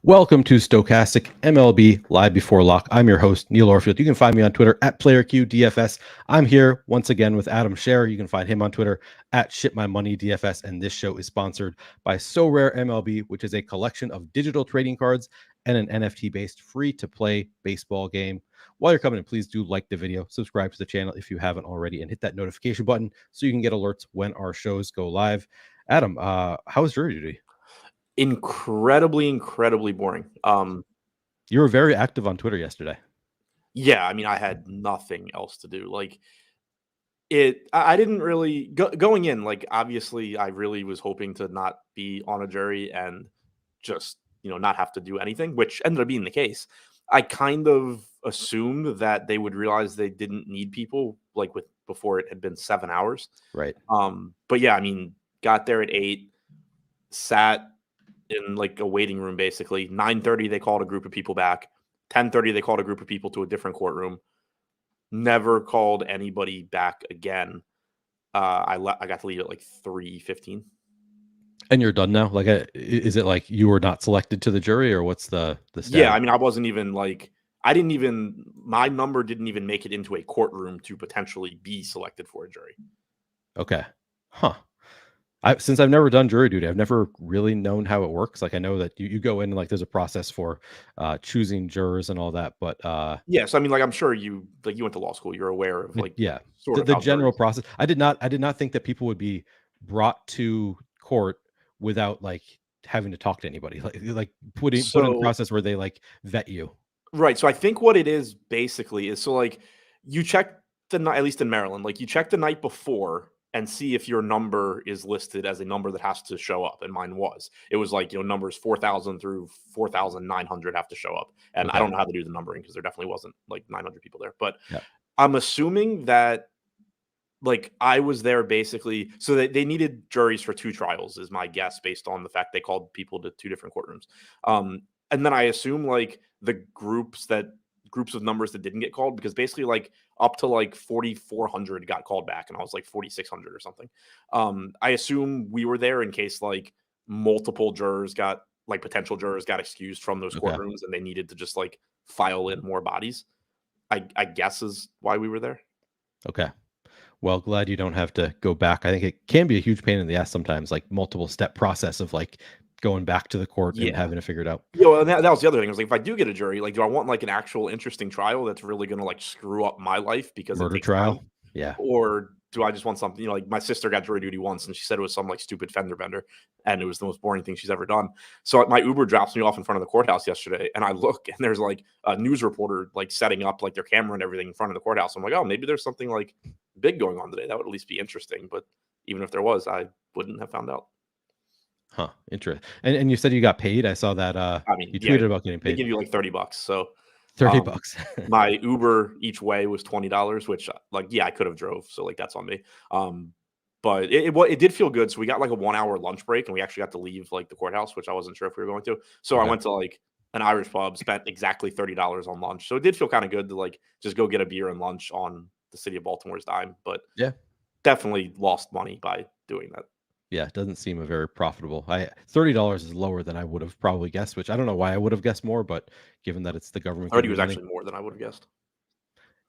Welcome to Stokastic MLB Live Before Lock. I'm your host, Neil Orfield. You can find me on Twitter at PlayerQDFS. I'm here once again with Adam Scherer. You can find him on Twitter at ShipMyMoneyDFS. And this show is sponsored by So Rare MLB, which is a collection of digital trading cards and an NFT-based free-to-play baseball game. While you're coming in, please do like the video, subscribe to the channel if you haven't already, and hit that notification button so you can get alerts when our shows go live. Adam, how was jury duty? Incredibly boring. You were very active on Twitter yesterday. Yeah, I mean, I had nothing else to do. I didn't really going in. Obviously, I really was hoping to not be on a jury and just not have to do anything, which ended up being the case. I kind of assumed that they would realize they didn't need people before it had been 7 hours. Right. But yeah, I mean, got there at 8, sat in a waiting room, basically. 9:30 they called a group of people back. 10:30 they called a group of people to a different courtroom. Never called anybody back again. I got to leave at 3:15. And you're done now? Is it like you were not selected to the jury, or what's the status? Yeah, I mean, I wasn't even my number didn't even make it into a courtroom to potentially be selected for a jury. Okay. Huh. Since I've never done jury duty, I've never really known how it works. I know that you go in and there's a process for choosing jurors and all that, but yeah. So I mean, I'm sure you went to law school. You're aware of yeah, sort of the general process. I did not think that people would be brought to court without having to talk to anybody, put in a process where they vet you. Right. So I think what it is basically is you check the night, at least in Maryland, you check the night before and see if your number is listed as a number that has to show up. And mine was. It was numbers 4,000 through 4,900 have to show up. And okay. I don't know how to do the numbering because there definitely wasn't 900 people there. But yeah. I'm assuming that I was there basically. So they needed juries for 2 trials is my guess based on the fact they called people to 2 different courtrooms. And then I assume the groups of numbers that didn't get called, because basically up to 4,400 got called back and I was 4,600 or something. I assume we were there in case multiple jurors got potential jurors got excused from those courtrooms and they needed to just file in more bodies. I guess is why we were there. Okay. Well, glad you don't have to go back. I think it can be a huge pain in the ass sometimes, multiple step process of going back to the court and having to figure it out. Yeah, and that was the other thing. I was if I do get a jury, do I want an actual interesting trial that's really going to screw up my life because murder trial? Time? Yeah. Or do I just want something, my sister got jury duty once and she said it was some stupid fender bender and it was the most boring thing she's ever done. So my Uber drops me off in front of the courthouse yesterday and I look and there's a news reporter setting up their camera and everything in front of the courthouse. I'm oh, maybe there's something big going on today. That would at least be interesting. But even if there was, I wouldn't have found out. Huh. Interesting. And you said you got paid. I saw that. I mean, you tweeted about getting paid. They give you $30. So $30. My Uber each way was $20, which I could have drove. So that's on me. But it did feel good. So we got a 1 hour lunch break and we actually got to leave the courthouse, which I wasn't sure if we were going to. So I went to an Irish pub, spent exactly $30 on lunch. So it did feel kind of good to just go get a beer and lunch on the city of Baltimore's dime. But yeah, definitely lost money by doing that. Yeah, it doesn't seem a very profitable. $30 is lower than I would have probably guessed, which I don't know why I would have guessed more, but given that it's the government, 30 was actually more than I would have guessed.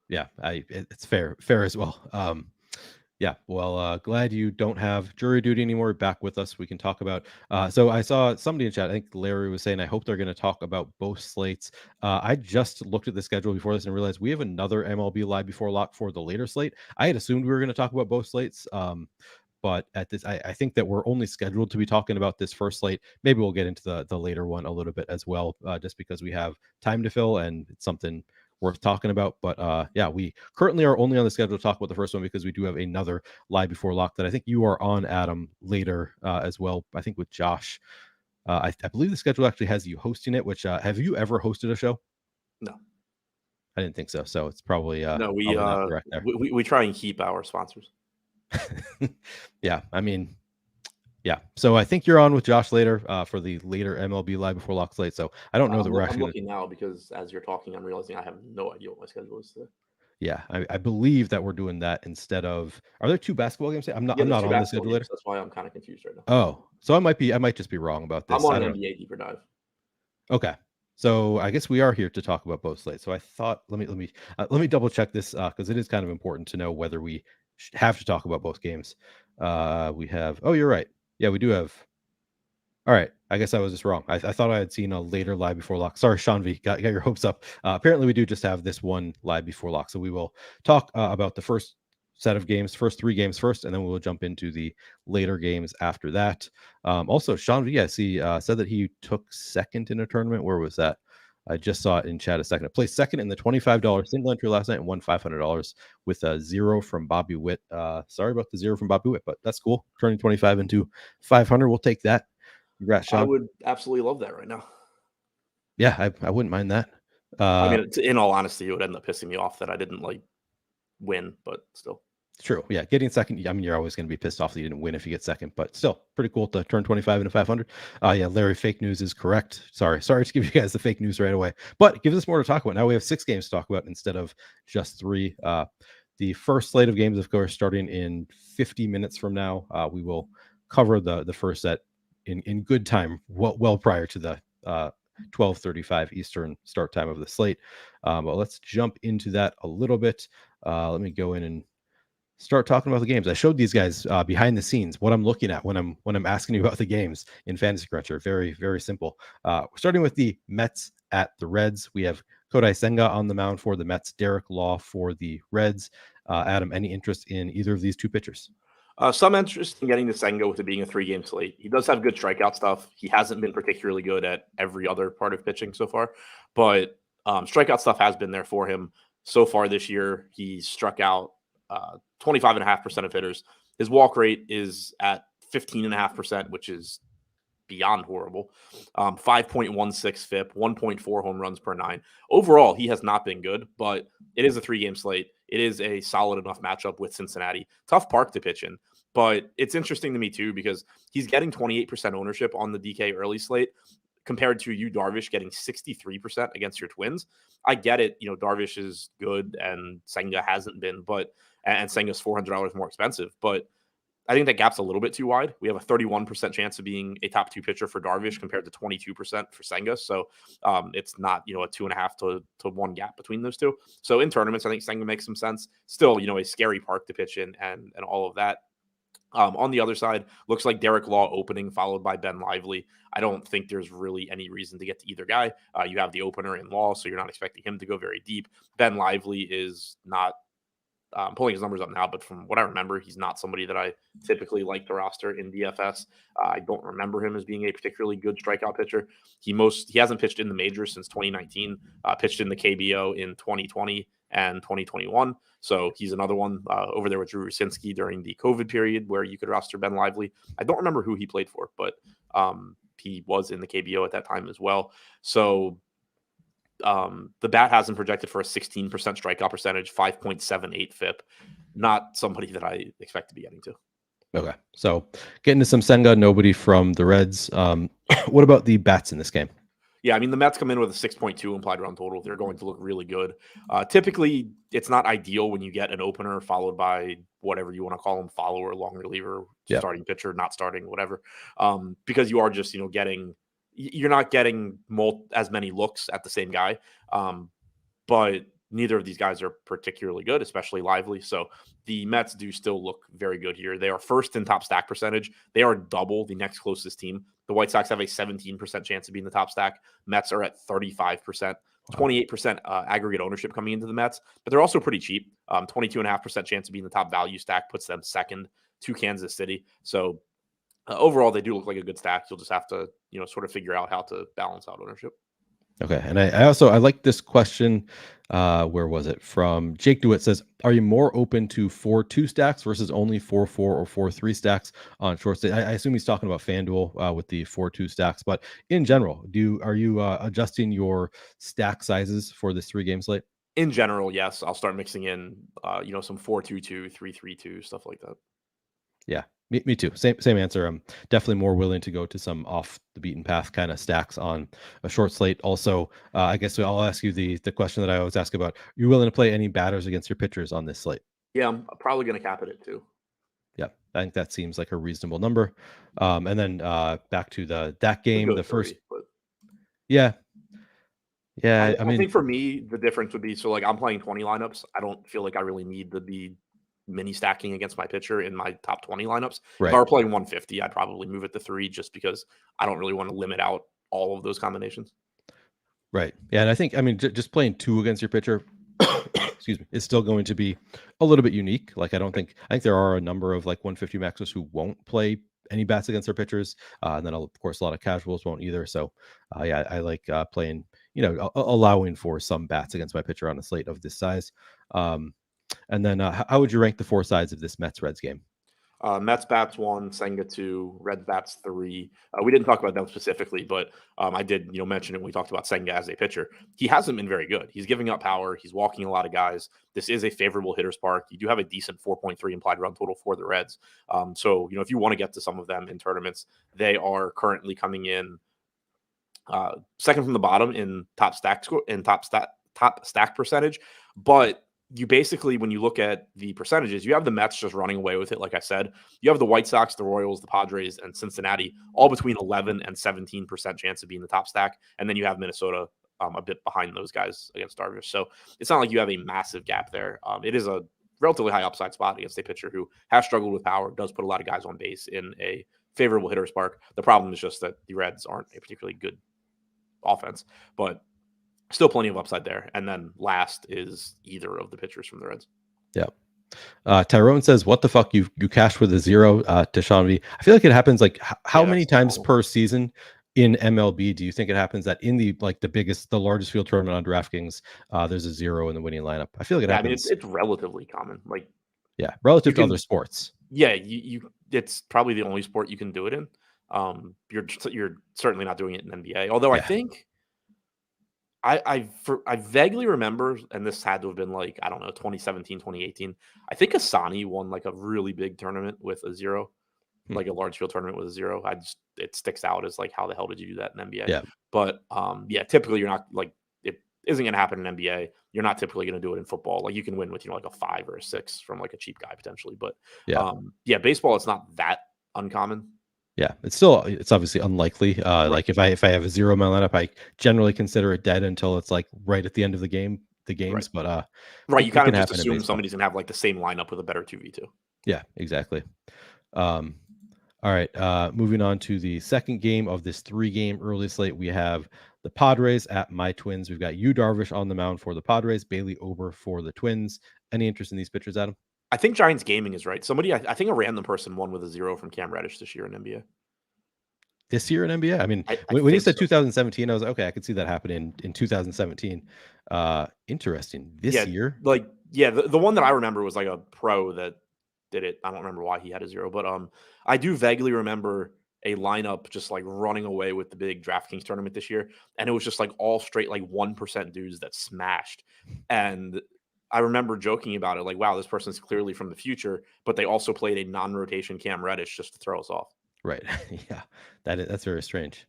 Yeah, it's fair as well. Yeah, well, glad you don't have jury duty anymore. Back with us, we can talk about. So I saw somebody in chat. I think Larry was saying, I hope they're going to talk about both slates. I just looked at the schedule before this and realized we have another MLB Live Before Lock for the later slate. I had assumed we were going to talk about both slates. But at this, I think that we're only scheduled to be talking about this first slate. Maybe we'll get into the later one a little bit as well, just because we have time to fill and it's something worth talking about. But yeah, we currently are only on the schedule to talk about the first one because we do have another Live Before Lock that I think you are on, Adam, later as well. I think with Josh. I believe the schedule actually has you hosting it, which have you ever hosted a show? No. I didn't think so. So it's probably no, we try and keep our sponsors. Yeah, I mean, yeah. So I think you're on with Josh later for the later MLB Live Before Lock slate. So I don't know that we're actually. I'm looking now because as you're talking, I'm realizing I have no idea what my schedule is today. Yeah, I believe that we're doing that instead of. Are there 2 basketball games? I'm not on the schedule later. That's why I'm kind of confused right now. Oh, so I might just be wrong about this. I'm on an NBA deeper dive. Okay. So I guess we are here to talk about both slates. So I thought let me double check this because it is kind of important to know whether we have to talk about both games. We have. Oh, you're right. Yeah, we do have. All right. I guess I was just wrong. I thought I had seen a later live before lock. Sorry, Sean V. Got your hopes up. Apparently, we do just have this one live before lock. So we will talk about the first set of games, first 3 games first, and then we will jump into the later games after that. Also, Sean V, I see, said that he took second in a tournament. Where was that? I just saw it in chat a second. I placed second in the $25 single entry last night and won $500 with a 0 from Bobby Witt. Sorry about the 0 from Bobby Witt, but that's cool. Turning 25 into 500. We'll take that. Congrats, I Sean. would absolutely love that right now. Yeah, I wouldn't mind that. I mean, in all honesty, it would end up pissing me off that I didn't win, but still. True. Yeah, getting second. I mean, you're always going to be pissed off that you didn't win if you get second, but still pretty cool to turn 25 into 500. Yeah, Larry, fake news is correct. Sorry to give you guys the fake news right away, but it gives us more to talk about. Now we have 6 games to talk about instead of just 3. The first slate of games, of course, starting in 50 minutes from now. We will cover the first set in good time, well prior to the 12:35 Eastern start time of the slate. But let's jump into that a little bit. Let me go in and start talking about the games. I showed these guys behind the scenes what I'm looking at when I'm asking you about the games in Fantasy Cruncher. Very, very simple. Starting with the Mets at the Reds. We have Kodai Senga on the mound for the Mets, Derek Law for the Reds. Adam, any interest in either of these 2 pitchers? Some interest in getting the Senga with it being a 3-game slate. He does have good strikeout stuff. He hasn't been particularly good at every other part of pitching so far, but strikeout stuff has been there for him so far this year. He's struck out 25.5% of hitters. His walk rate is at 15.5%, which is beyond horrible. 5.16 FIP, 1.4 home runs per 9. Overall, he has not been good, but it is a 3-game slate. It is a solid enough matchup with Cincinnati. Tough park to pitch in, but it's interesting to me too because he's getting 28% ownership on the DK early slate compared to you, Darvish, getting 63% against your Twins. I get it. Darvish is good and Senga hasn't been, and Senga's $400 more expensive, but I think that gap's a little bit too wide. We have a 31% chance of being a top 2 pitcher for Darvish compared to 22% for Senga. So it's not, a 2.5 to 1 gap between those two. So in tournaments, I think Senga makes some sense. Still, a scary park to pitch in and all of that. On the other side, looks like Derek Law opening, followed by Ben Lively. I don't think there's really any reason to get to either guy. You have the opener in Law, so you're not expecting him to go very deep. Ben Lively is not pulling his numbers up now, but from what I remember, he's not somebody that I typically like to roster in DFS. I don't remember him as being a particularly good strikeout pitcher. He hasn't pitched in the majors since 2019, pitched in the KBO in 2020 and 2021. So he's another one over there with Drew Rucinski during the COVID period where you could roster Ben Lively. I don't remember who he played for, but he was in the KBO at that time as well. So the bat hasn't projected for a 16% strikeout percentage, 5.78 FIP. Not somebody that I expect to be getting to. Okay, so getting to some Senga, nobody from the Reds. What about the bats in this game? Yeah, I mean, the Mets come in with a 6.2 implied run total. They're going to look really good. Typically, it's not ideal when you get an opener followed by whatever you want to call him, follower, long reliever, starting pitcher, not starting, whatever, because you are just, you're not getting as many looks at the same guy. But neither of these guys are particularly good, especially Lively. So the Mets do still look very good here. They are first in top stack percentage. They are double the next closest team. The White Sox have a 17% chance of being the top stack. Mets are at 35%. 28% aggregate ownership coming into the Mets, but they're also pretty cheap. 22.5% chance of being the top value stack puts them second to Kansas City. So overall, they do look like a good stack. You'll just have to, sort of figure out how to balance out ownership. Okay, and I like this question. Where was it from? Jake Dewitt says, "Are you more open to 4-2 stacks versus only 4-4 or 4-3 stacks on short stay?" I assume he's talking about FanDuel with the 4-2 stacks, but in general, are you adjusting your stack sizes for this 3-game slate? In general, yes. I'll start mixing in, some 4-2-2, 3-3-2, stuff like that. Yeah, me too. Same answer. I'm definitely more willing to go to some off the beaten path kind of stacks on a short slate. Also, I guess I'll ask you the question that I always ask about. Are you willing to play any batters against your pitchers on this slate? Yeah, I'm probably going to cap it at 2. Yeah, I think that seems like a reasonable number. And then back to that game, the first. 3, but Yeah. Yeah. I I mean, think for me, the difference would be so like I'm playing 20 lineups. I don't feel like I really need to be mini stacking against my pitcher in my top 20 lineups. If I right. were playing 150, I'd probably move it to 3 just because I don't really want to limit out all of those combinations. Right. Yeah. And I think, I mean, just playing two against your pitcher, excuse me, is still going to be a little bit unique. Like, I think there are a number of like 150 maxers who won't play any bats against their pitchers. And then, of course, a lot of casuals won't either. So, yeah, I like playing, allowing for some bats against my pitcher on a slate of this size. Um, and then, how would you rank the four sides of this Mets Reds game? Mets bats 1, Senga 2, Reds bats 3. We didn't talk about them specifically, but I did, mention it when we talked about Senga as a pitcher. He hasn't been very good. He's giving up power. He's walking a lot of guys. This is a favorable hitter's park. You do have a decent 4.3 implied run total for the Reds. So if you want to get to some of them in tournaments, they are currently coming in second from the bottom in top stack score in top stack percentage, but you basically, when you look at the percentages, you have the Mets just running away with it. Like I said, you have the White Sox, the Royals, the Padres, and Cincinnati all between 11 and 17% chance of being the top stack. And then you have Minnesota a bit behind those guys against Darvish. So it's not like you have a massive gap there. It is a relatively high upside spot against a pitcher who has struggled with power, does put a lot of guys on base in a favorable hitter's park. The problem is just that the Reds aren't a particularly good offense, but still plenty of upside there. And then last is either of the pitchers from the Reds. Yeah. Tyrone says, "What the fuck? You cashed with a zero to Sean V." I feel like it happens like how Yeah, many that's times normal. per season in MLB do you think it happens that in the the largest field tournament on DraftKings, there's a zero in the winning lineup? I feel like it Yeah, I mean it's happens. it's relatively common. Like Yeah, you relative to other can, sports. yeah, you it's probably the only sport you can do it in. You're certainly not doing it in NBA. Although I Yeah. think I vaguely remember, and this had to have been like, I don't know, 2017, 2018. I think Asani won like a really big tournament with a zero, Hmm. like a large field tournament with a zero. It sticks out as like, how the hell did you do that in NBA? Yeah. But yeah, typically you're not like, it isn't going to happen in NBA. You're not typically going to do it in football. Like you can win with like a 5 or a 6 from like a cheap guy potentially. But Yeah. yeah, baseball, it's not that uncommon. Yeah. It's obviously unlikely. Right. Like if I have a zero in my lineup, I generally consider it dead until it's like right at the end of the Right. games. But Right. You it kind can of just happen in assume baseball. somebody's going to have like the same lineup with a better 2v2. Yeah, exactly. Um, all right. Moving on to the second game of this 3-game early slate, we have the Padres at my Twins. We've got Yu Darvish on the mound for the Padres, Bailey Ober for the Twins. Any interest in these pitchers, Adam? I think Giants Gaming is right. Somebody, I think a random person won with a zero from Cam Reddish this year in NBA. This year in NBA? I mean, I when you think said so. 2017, I was like, okay, I could see that happening in 2017. Interesting. This Yeah, year? like yeah, the one that I remember was like a pro that did it. I don't remember why he had a zero, but I do vaguely remember a lineup just like running away with the big DraftKings tournament this year, and it was just like all straight like 1% dudes that smashed. And I remember joking about it, like, wow, this person's clearly from the future, but they also played a non-rotation Cam Reddish just to throw us off. Right. Yeah. That's very strange.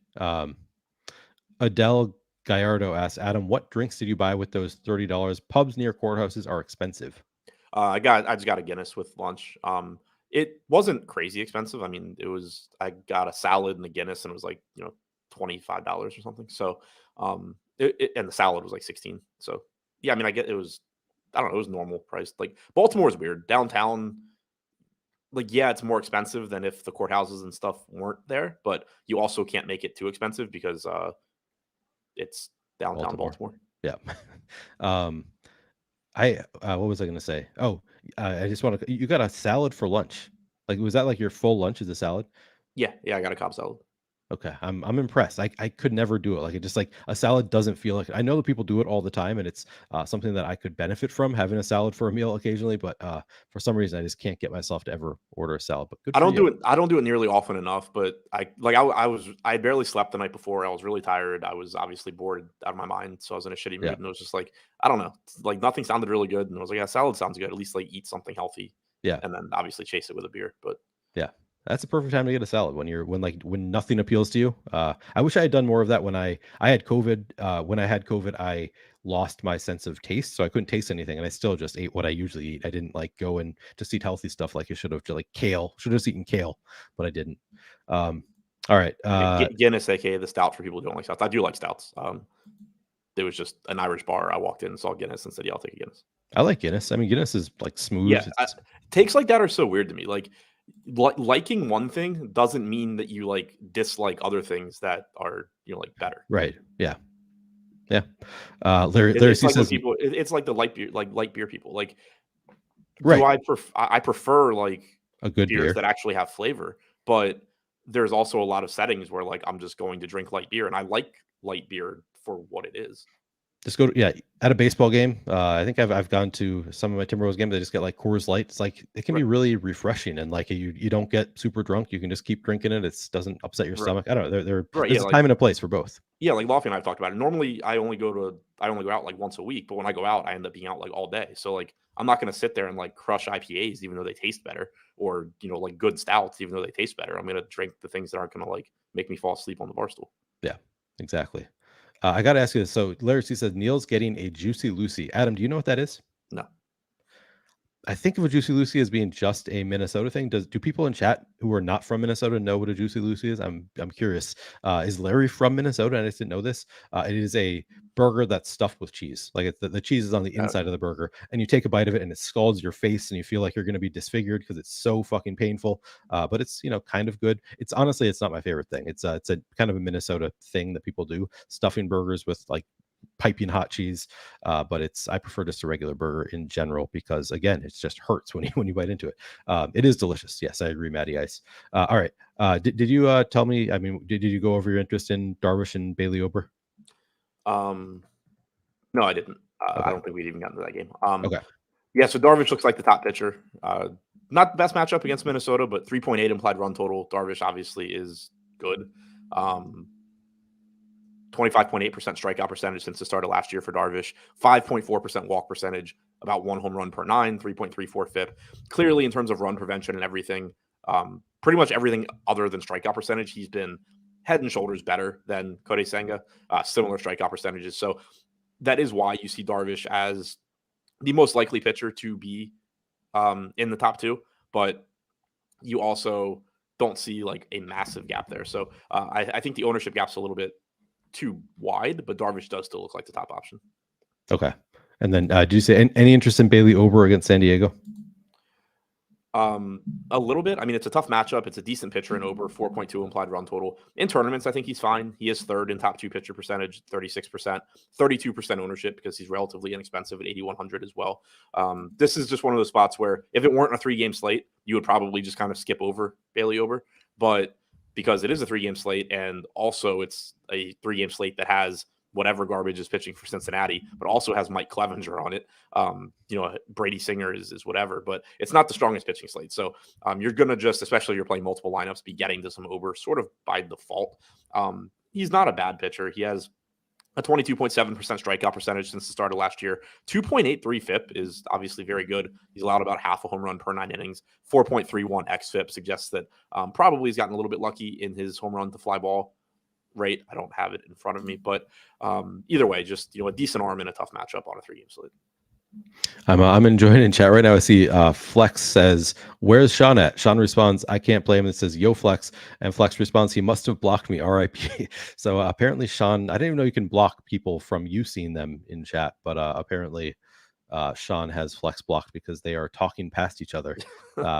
Adele Gallardo asks, Adam, what drinks did you buy with those $30? Pubs near courthouses are expensive. I just got a Guinness with lunch. It wasn't crazy expensive. I mean, I got a salad and a Guinness, and it was like $25 or something. So, and the salad was like 16. So yeah, I mean, I get it was, I don't know, it was normal price. Like Baltimore is weird downtown. Like yeah, it's more expensive than if the courthouses and stuff weren't there, but you also can't make it too expensive because it's downtown Baltimore. Baltimore. Yeah. um, what was I going to say? Oh, I just want to. You got a salad for lunch. Like, was that like your full lunch is a salad? Yeah, I got a Cobb salad. Okay, I'm impressed. I could never do it. Like it just like a salad doesn't feel like I know that people do it all the time, and it's something that I could benefit from having a salad for a meal occasionally. But for some reason, I just can't get myself to ever order a salad. But good I for don't you. do it. I don't do it nearly often enough, but I barely slept the night before. I was really tired. I was obviously bored out of my mind, so I was in a shitty Yeah, mood, and it was just like I don't know, like nothing sounded really good, and I was like, yeah, salad sounds good. At least like eat something healthy, yeah, and then obviously chase it with a beer. But yeah. That's the perfect time to get a salad when nothing appeals to you. I wish I had done more of that when I had COVID. When I had COVID, I lost my sense of taste, so I couldn't taste anything, and I still just ate what I usually eat. I didn't like go and just eat healthy stuff like I should have. Like kale, should have just eaten kale, but I didn't. Um, All right. Guinness, aka the stout for people who don't like stouts. I do like stouts. There was just an Irish bar. I walked in and saw Guinness and said, "Yeah, I'll take a Guinness." I like Guinness. I mean, Guinness is like smooth. Yeah, takes like that are so weird to me. Like liking one thing doesn't mean that you like dislike other things that are like better. Right. Yeah. Yeah. Larry It's like says people. It's like the light beer people. Like, right. I prefer like A good beers beer that actually have flavor, but there's also a lot of settings where like I'm just going to drink light beer, and I like light beer for what it is. Just go to at a baseball game. I think I've gone to some of my Timberwolves games. They just get like Coors Light. It's like it can be really refreshing, and like you don't get super drunk. You can just keep drinking it. It doesn't upset your stomach. I don't know. There's a time and a place for both. Yeah, like Lofty and I've talked about it. Normally, I only go out like once a week, but when I go out, I end up being out like all day. So like I'm not going to sit there and like crush IPAs even though they taste better, or like good stouts even though they taste better. I'm going to drink the things that aren't going to like make me fall asleep on the bar stool. Yeah, exactly. I got to ask you this. So Larry C says Neil's getting a Juicy Lucy. Adam, do you know what that is? No. I think of a Juicy Lucy as being just a Minnesota thing. Do people in chat who are not from Minnesota know what a Juicy Lucy is? I'm curious. Is Larry from Minnesota? And I just didn't know this. It is a burger that's stuffed with cheese. Like the cheese is on the inside of the burger, and you take a bite of it, and it scalds your face, and you feel like you're going to be disfigured because it's so fucking painful. But it's kind of good. It's honestly, it's not my favorite thing. It's a kind of a Minnesota thing that people do, stuffing burgers with like piping hot cheese, but I prefer just a regular burger in general because again it just hurts when you bite into it. It is delicious. Yes, I agree, Matty Ice. All right, did you tell me, I mean, did you go over your interest in Darvish and Bailey Ober? No, I didn't. Okay. I don't think we'd even gotten to that game. Okay. Yeah, so Darvish looks like the top pitcher. Not the best matchup against Minnesota, but 3.8 implied run total. Darvish obviously is good. 25.8% strikeout percentage since the start of last year for Darvish, 5.4% walk percentage, about 1 home run per 9, 3.34 FIP. Clearly, in terms of run prevention and everything, pretty much everything other than strikeout percentage, he's been head and shoulders better than Kodai Senga, similar strikeout percentages. So that is why you see Darvish as the most likely pitcher to be in the top two, but you also don't see like a massive gap there. So I think the ownership gap's a little bit too wide, but Darvish does still look like the top option. Okay. And then do you say any interest in Bailey Ober against San Diego? A little bit. I mean, it's a tough matchup. It's a decent pitcher in Ober, 4.2 implied run total. In tournaments, I think he's fine. He is third in top two pitcher percentage, 36%, 32% ownership because he's relatively inexpensive at 8,100 as well. This is just one of those spots where if it weren't a 3-game slate, you would probably just kind of skip over Bailey Ober. But because it is a 3-game slate and also it's a 3-game slate that has whatever garbage is pitching for Cincinnati, but also has Mike Clevenger on it. Brady Singer is whatever, but it's not the strongest pitching slate. So you're going to just, especially if you're playing multiple lineups, be getting to some Ober sort of by default. He's not a bad pitcher. He has a 22.7% strikeout percentage since the start of last year. 2.83 FIP is obviously very good. He's allowed about half a home run per 9 innings. 4.31 xFIP suggests that probably he's gotten a little bit lucky in his home run to fly ball rate. I don't have it in front of me, but either way, just a decent arm in a tough matchup on a 3-game slate. I'm enjoying in chat right now. I see Flex says, "Where's Sean at?" Sean responds, "I can't play him." It says, "Yo, Flex," and Flex responds, "He must have blocked me. R.I.P." So apparently, Sean, I didn't even know you can block people from you seeing them in chat, but apparently, Sean has Flex blocked because they are talking past each other,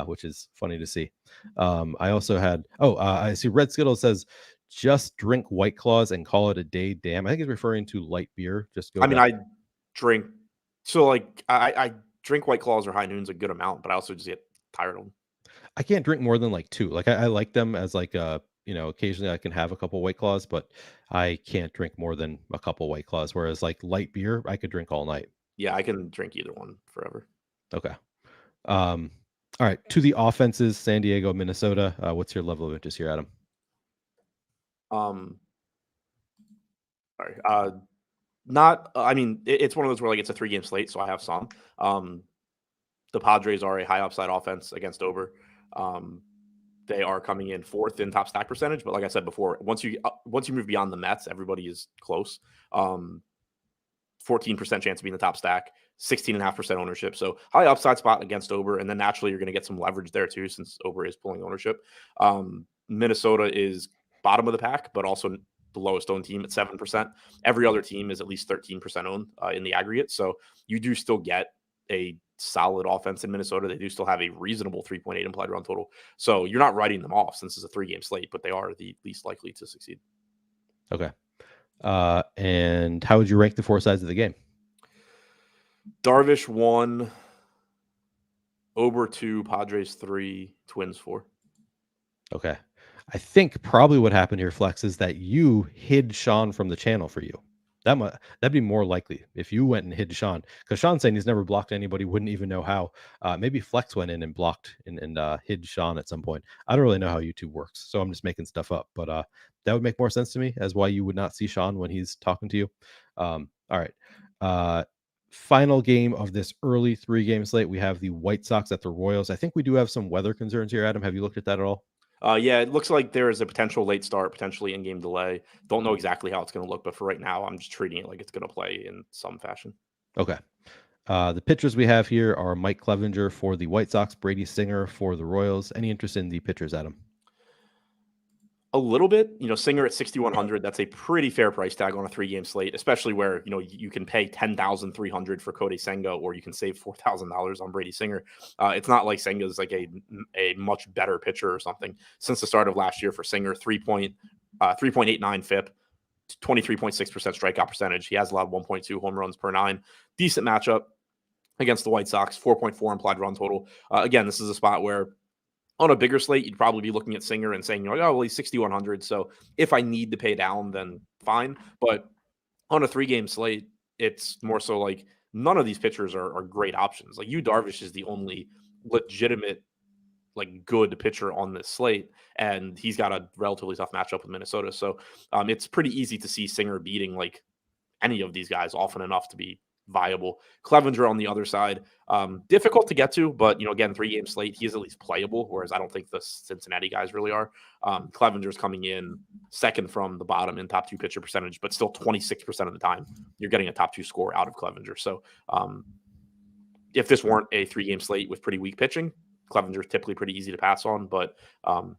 which is funny to see. I also had, I see Red Skittle says, "Just drink White Claws and call it a day." Damn, I think he's referring to light beer. Just go. I drink. So like I drink White Claws or High Noons a good amount, but I also just get tired of them. I can't drink more than like 2. Like I like them as like occasionally I can have a couple White Claws, but I can't drink more than a couple White Claws. Whereas like light beer, I could drink all night. Yeah, I can drink either one forever. Okay. All right. To the offenses, San Diego, Minnesota. What's your level of interest here, Adam? Sorry. Not. I mean, it's one of those where like it's a 3-game slate, so I have some. The Padres are a high upside offense against Ober. They are coming in 4th in top stack percentage, but like I said before, once you move beyond the Mets, everybody is close. 14% chance of being the top stack, 16.5% ownership. So high upside spot against Ober, and then naturally you're going to get some leverage there too, since Ober is pulling ownership. Minnesota is bottom of the pack, but also the lowest owned team at 7%. Every other team is at least 13% owned in the aggregate. So you do still get a solid offense in Minnesota. They do still have a reasonable 3.8 implied run total. So you're not writing them off since it's a 3-game slate, but they are the least likely to succeed. Okay. And how would you rank the 4 sides of the game? Darvish 1, Ober 2, Padres 3, Twins 4. Okay. I think probably what happened here, Flex, is that you hid Sean from the channel for you. That'd be more likely if you went and hid Sean, because Sean's saying he's never blocked anybody, wouldn't even know how. Maybe Flex went in and blocked and hid Sean at some point. I don't really know how YouTube works, so I'm just making stuff up. But that would make more sense to me as why you would not see Sean when he's talking to you. All right. Final game of this early 3-game slate. We have the White Sox at the Royals. I think we do have some weather concerns here, Adam. Have you looked at that at all? Yeah, it looks like there is a potential late start, potentially in-game delay. Don't know exactly how it's going to look, but for right now, I'm just treating it like it's going to play in some fashion. Okay. The pitchers we have here are Mike Clevinger for the White Sox, Brady Singer for the Royals. Any interest in the pitchers, Adam? A little bit, Singer at 6,100. That's a pretty fair price tag on a 3-game slate, especially where you can pay 10,300 for Cody Senga, or you can save $4,000 on Brady Singer. It's not like Senga's like a much better pitcher or something. Since the start of last year for Singer, 3.89 FIP, 23.6% strikeout percentage. He has allowed 1.2 home runs per 9. Decent matchup against the White Sox. 4.4 implied run total. Again, this is a spot where, on a bigger slate, you'd probably be looking at Singer and saying, oh, well, he's 6,100. So if I need to pay down, then fine. But on a 3-game slate, it's more so like none of these pitchers are great options. Like Yu Darvish is the only legitimate, like good pitcher on this slate, and he's got a relatively tough matchup with Minnesota. So it's pretty easy to see Singer beating like any of these guys often enough to be viable. Clevinger on the other side, difficult to get to, but again, 3-game slate, he is at least playable, whereas I don't think the Cincinnati guys really are. Clevenger's coming in second from the bottom in top 2 pitcher percentage, but still 26% of the time you're getting a top 2 score out of Clevinger. So if this weren't a 3-game slate with pretty weak pitching, Clevenger is typically pretty easy to pass on, but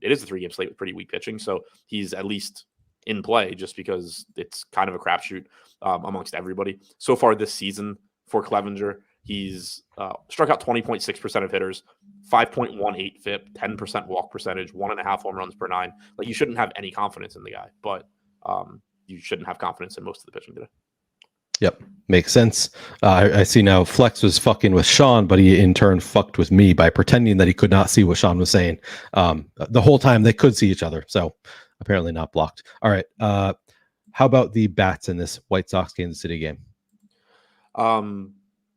it is a 3-game slate with pretty weak pitching, so he's at least in play just because it's kind of a crapshoot amongst everybody. So far this season for Clevenger, he's struck out 20.6% of hitters, 5.18 FIP, 10% walk percentage, 1.5 home runs per 9. Like, you shouldn't have any confidence in the guy, but you shouldn't have confidence in most of the pitching today. Yep, makes sense. I see now Flex was fucking with Sean, but he in turn fucked with me by pretending that he could not see what Sean was saying. The whole time they could see each other, so apparently not blocked. All right. How about the bats in this White Sox Kansas City game?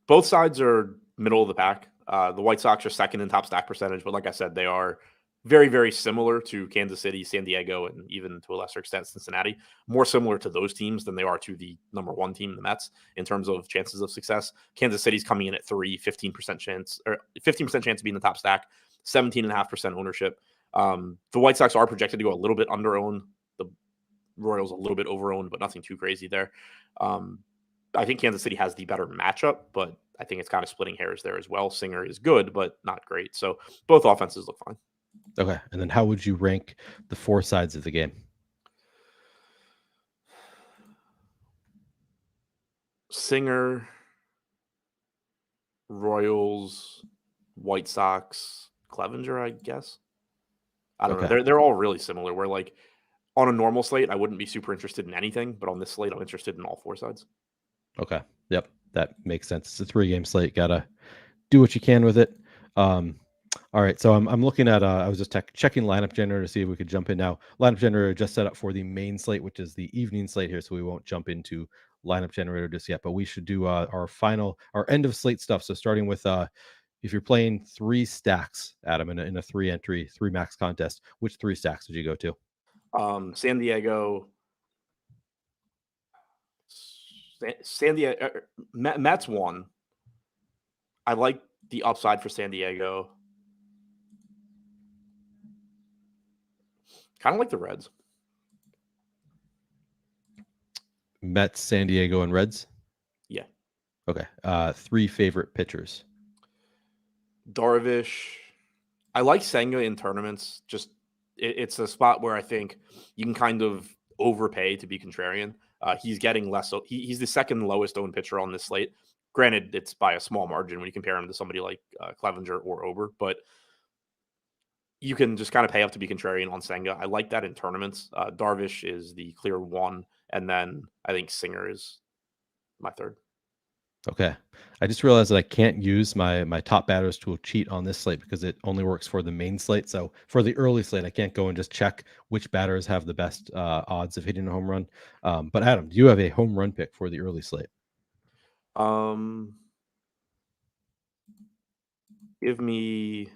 Both sides are middle of the pack. The White Sox are second in top stack percentage, but like I said, they are very, very similar to Kansas City, San Diego, and even to a lesser extent Cincinnati. More similar to those teams than they are to the number 1 team, the Mets, in terms of chances of success. Kansas City's coming in at 15% chance, or 15% chance of being the top stack, 17.5% ownership. The White Sox are projected to go a little bit under owned. The Royals a little bit over owned, but nothing too crazy there. I think Kansas City has the better matchup, but I think it's kind of splitting hairs there as well. Singer is good, but not great. So both offenses look fine. Okay. And then how would you rank the 4 sides of the game? Singer, Royals, White Sox, Clevinger, I guess. I don't know. They're all really similar. Where like on a normal slate, I wouldn't be super interested in anything, but on this slate, I'm interested in all 4 sides. Okay. Yep. That makes sense. It's a 3-game slate. Gotta do what you can with it. All right, so I'm looking at I was just checking lineup generator to see if we could jump in now. Lineup generator just set up for the main slate, which is the evening slate here, so we won't jump into lineup generator just yet. But we should do our end of slate stuff. So starting with if you're playing 3 stacks, Adam, in a 3-entry 3 max contest, which 3 stacks would you go to? San Diego, Mets 1. I like the upside for San Diego. Kind of like the Reds. Mets, San Diego, and Reds? Yeah. Okay. 3 favorite pitchers. Darvish. I like Senga in tournaments. Just it's a spot where I think you can kind of overpay to be contrarian. He's getting less. So he's the second lowest owned pitcher on this slate. Granted, it's by a small margin when you compare him to somebody like Clevenger or Ober, but you can just kind of pay up to be contrarian on Senga. I like that in tournaments. Darvish is the clear one, and then I think Singer is my third. Okay. I just realized that I can't use my top batters tool cheat on this slate because it only works for the main slate. So for the early slate, I can't go and just check which batters have the best odds of hitting a home run. But Adam, do you have a home run pick for the early slate? Give me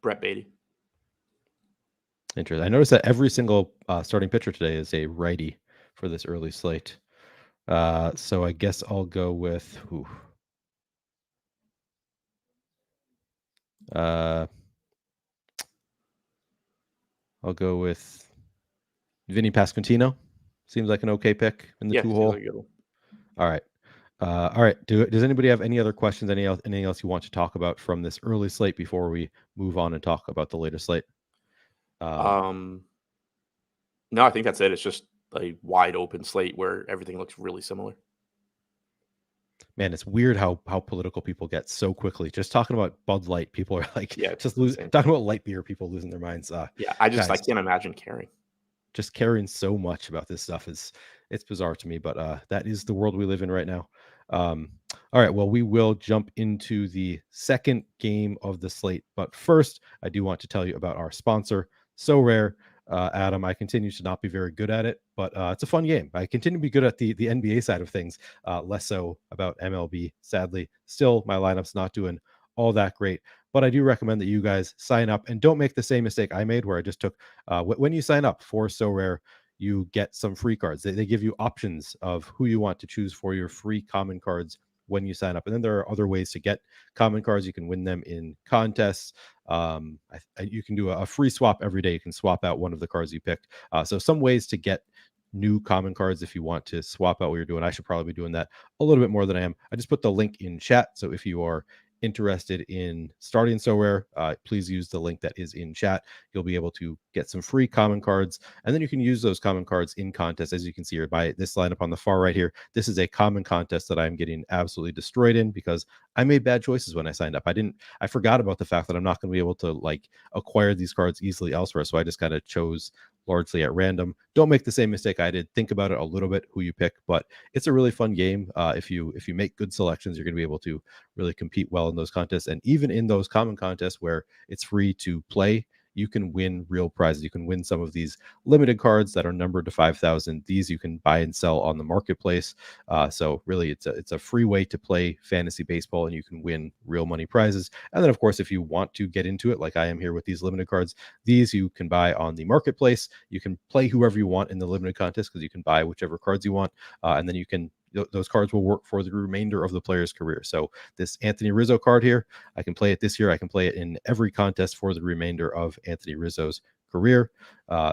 Brett Beatty. Interesting. I noticed that every single starting pitcher today is a righty for this early slate. So I guess I'll go with I'll go with Vinny Pasquantino. Seems like an okay pick in the 2-hole. Like all right. All right. Does anybody have any other questions? Anything else you want to talk about from this early slate before we move on and talk about the later slate? No, I think that's it. It's just a wide open slate where everything looks really similar. Man, it's weird how political people get so quickly. Just talking about Bud Light, people are like, talking about light beer, people losing their minds. I can't imagine caring. Just caring so much about this stuff it's bizarre to me, but that is the world we live in right now. All right, well, we will jump into the second game of the slate, but first, I do want to tell you about our sponsor, So Rare. Adam, I continue to not be very good at it, but it's a fun game. I continue to be good at the NBA side of things, less so about MLB. Sadly, still my lineup's not doing all that great, but I do recommend that you guys sign up and don't make the same mistake I made where I just took when you sign up for So Rare, you get some free cards. They give you options of who you want to choose for your free common cards when you sign up. And then there are other ways to get common cards. You can win them in contests. You can do a free swap every day. You can swap out one of the cards you picked. So some ways to get new common cards if you want to swap out what you're doing. I should probably be doing that a little bit more than I am. I just put the link in chat. So if you are interested in starting So Rare, please use the link that is in chat. You'll be able to get some free common cards, and then you can use those common cards in contests. As you can see here by this lineup on the far right here, this is a common contest that I'm getting absolutely destroyed in because I made bad choices when I signed up. I forgot about the fact that I'm not going to be able to like acquire these cards easily elsewhere, so I just kind of chose largely at random. Don't make the same mistake I did. Think about it a little bit who you pick, but it's a really fun game. If you make good selections, you're going to be able to really compete well in those contests. And even in those common contests where it's free to play, you can win real prizes. You can win some of these limited cards that are numbered to 5,000. These you can buy and sell on the marketplace. So really, it's a free way to play fantasy baseball, and you can win real money prizes. And then, of course, if you want to get into it, like I am here with these limited cards, these you can buy on the marketplace. You can play whoever you want in the limited contest because you can buy whichever cards you want, and then you can. Those cards will work for the remainder of the player's career. So this Anthony Rizzo card here, I can play it this year. I can play it in every contest for the remainder of Anthony Rizzo's career.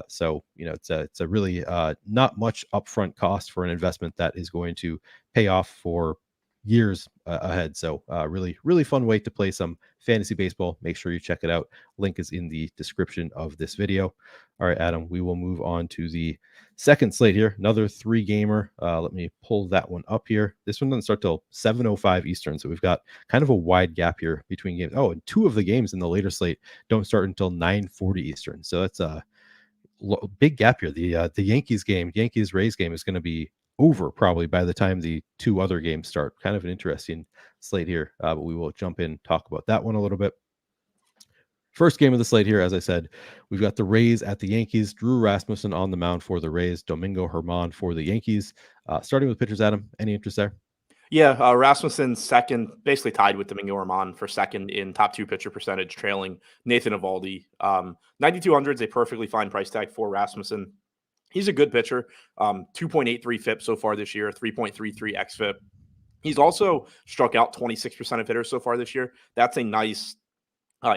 So, it's a really not much upfront cost for an investment that is going to pay off for years ahead. So really, really fun way to play some fantasy baseball. Make sure you check it out. Link is in the description of this video. All right, Adam, we will move on to the second slate here. Another 3-gamer. Let me pull that one up here. This one doesn't start till 7:05 Eastern. So we've got kind of a wide gap here between games. Oh, and 2 of the games in the later slate don't start until 9:40 Eastern. So that's a big gap here. The Yankees game, Yankees-Rays game is going to be over probably by the time the 2 other games start. Kind of an interesting slate here, but we will jump in, talk about that one a little bit. First game of the slate here, as I said, we've got the Rays at the Yankees. Drew Rasmussen on the mound for the Rays. Domingo Germán for the Yankees. Starting with pitchers, Adam, any interest there? Yeah, Rasmussen second, basically tied with Domingo Germán for second in top 2 pitcher percentage, trailing Nathan Eovaldi. 9,200 is a perfectly fine price tag for Rasmussen. He's a good pitcher. 2.83 FIP so far this year, 3.33 xFIP. He's also struck out 26% of hitters so far this year. That's a nice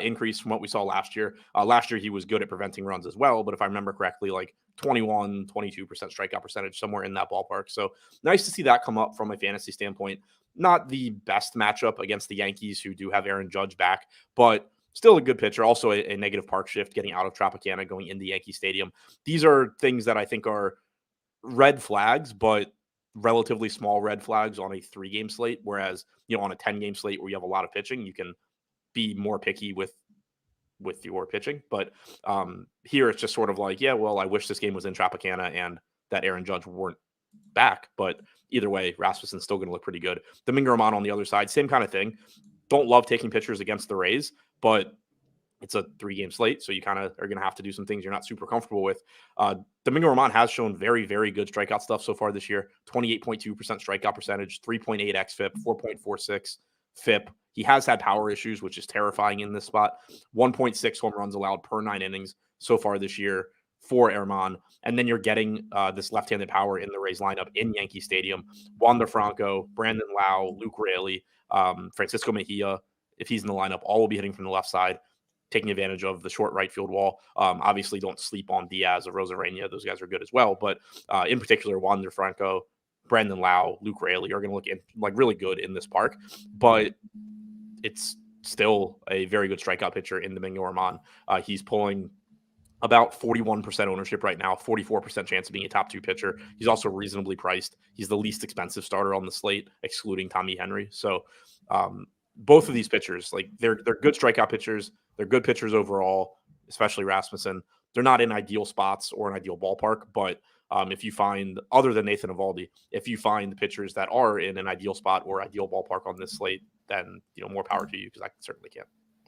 increase from what we saw last year. Last year, he was good at preventing runs as well, but if I remember correctly, like 21, 22% strikeout percentage, somewhere in that ballpark. So nice to see that come up from a fantasy standpoint. Not the best matchup against the Yankees, who do have Aaron Judge back, but still a good pitcher. Also a negative park shift, getting out of Tropicana, going into Yankee Stadium. These are things that I think are red flags, but relatively small red flags on a 3-game slate. Whereas, on a 10-game slate where you have a lot of pitching, you can be more picky with your pitching. But here it's just sort of like, yeah, well, I wish this game was in Tropicana and that Aaron Judge weren't back. But either way, Rasmussen's still going to look pretty good. Domingo Romano on the other side, same kind of thing. Don't love taking pitchers against the Rays, but it's a 3-game slate, so you kind of are going to have to do some things you're not super comfortable with. Domingo Romano has shown very, very good strikeout stuff so far this year. 28.2% strikeout percentage, 3.8 xFIP, 4.46 FIP. He has had power issues, which is terrifying in this spot. 1.6 home runs allowed per 9 innings so far this year for Herman. And then you're getting this left-handed power in the Rays lineup in Yankee Stadium. Wander Franco, Brandon Lau, Luke Raley, Francisco Mejia, if he's in the lineup, all will be hitting from the left side, taking advantage of the short right field wall. Obviously, don't sleep on Diaz or Rosarena. Those guys are good as well. But in particular, Wander Franco, Brandon Lau, Luke Raley are going to look really good in this park. But it's still a very good strikeout pitcher in Domingo Germán. He's pulling about 41% ownership right now, 44% chance of being a top 2 pitcher. He's also reasonably priced. He's the least expensive starter on the slate, excluding Tommy Henry. So both of these pitchers, like they're good strikeout pitchers. They're good pitchers overall, especially Rasmussen. They're not in ideal spots or an ideal ballpark, but if you find, other than Nathan Eovaldi, if you find the pitchers that are in an ideal spot or ideal ballpark on this slate, then more power to you, because I certainly can.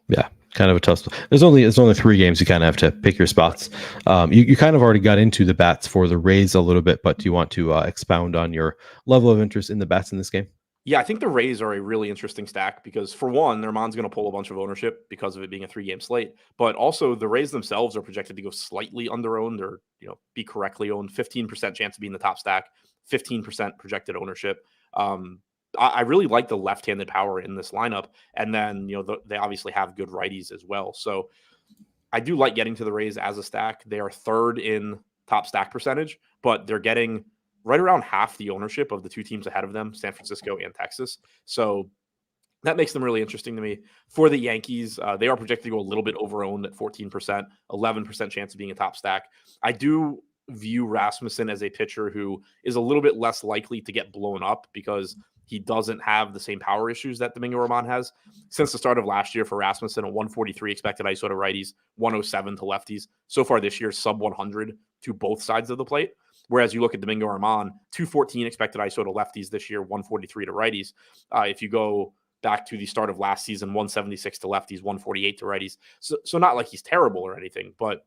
Yeah, kind of a tough. There's only 3 games. You kind of have to pick your spots. You kind of already got into the bats for the Rays a little bit, but do you want to expound on your level of interest in the bats in this game? Yeah, I think the Rays are a really interesting stack because, for one, Germán's going to pull a bunch of ownership because of it being a 3-game slate. But also, the Rays themselves are projected to go slightly under-owned, or be correctly owned. 15% chance to be in the top stack, 15% projected ownership. I really like the left-handed power in this lineup, and then they obviously have good righties as well. So I do like getting to the Rays as a stack. They are 3rd in top stack percentage, but they're getting right around half the ownership of the 2 teams ahead of them, San Francisco and Texas. So that makes them really interesting to me. For the Yankees, they are projected to go a little bit over-owned at 14%, 11% chance of being a top stack. I do view Rasmussen as a pitcher who is a little bit less likely to get blown up because he doesn't have the same power issues that Domingo Germán has. Since the start of last year for Rasmussen, a 143 expected ISO to righties, 107 to lefties. So far this year, sub 100 to both sides of the plate. Whereas you look at Domingo Germán, 214 expected ISO to lefties this year, 143 to righties. If you go back to the start of last season, 176 to lefties, 148 to righties. So not like he's terrible or anything, but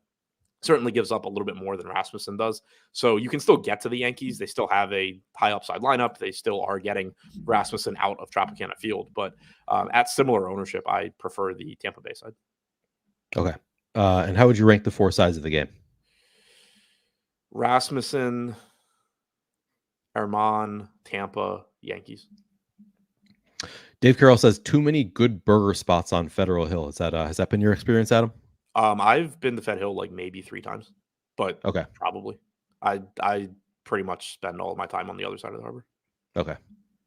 certainly gives up a little bit more than Rasmussen does. So you can still get to the Yankees. They still have a high upside lineup. They still are getting Rasmussen out of Tropicana Field. But at similar ownership, I prefer the Tampa Bay side. Okay. And how would you rank the 4 sides of the game? Rasmussen, Germán, Tampa, Yankees. Dave Carroll says too many good burger spots on Federal Hill. Is that has that been your experience, Adam? I've been to Fed Hill like maybe 3 times, but okay, probably. I pretty much spend all of my time on the other side of the harbor. Okay.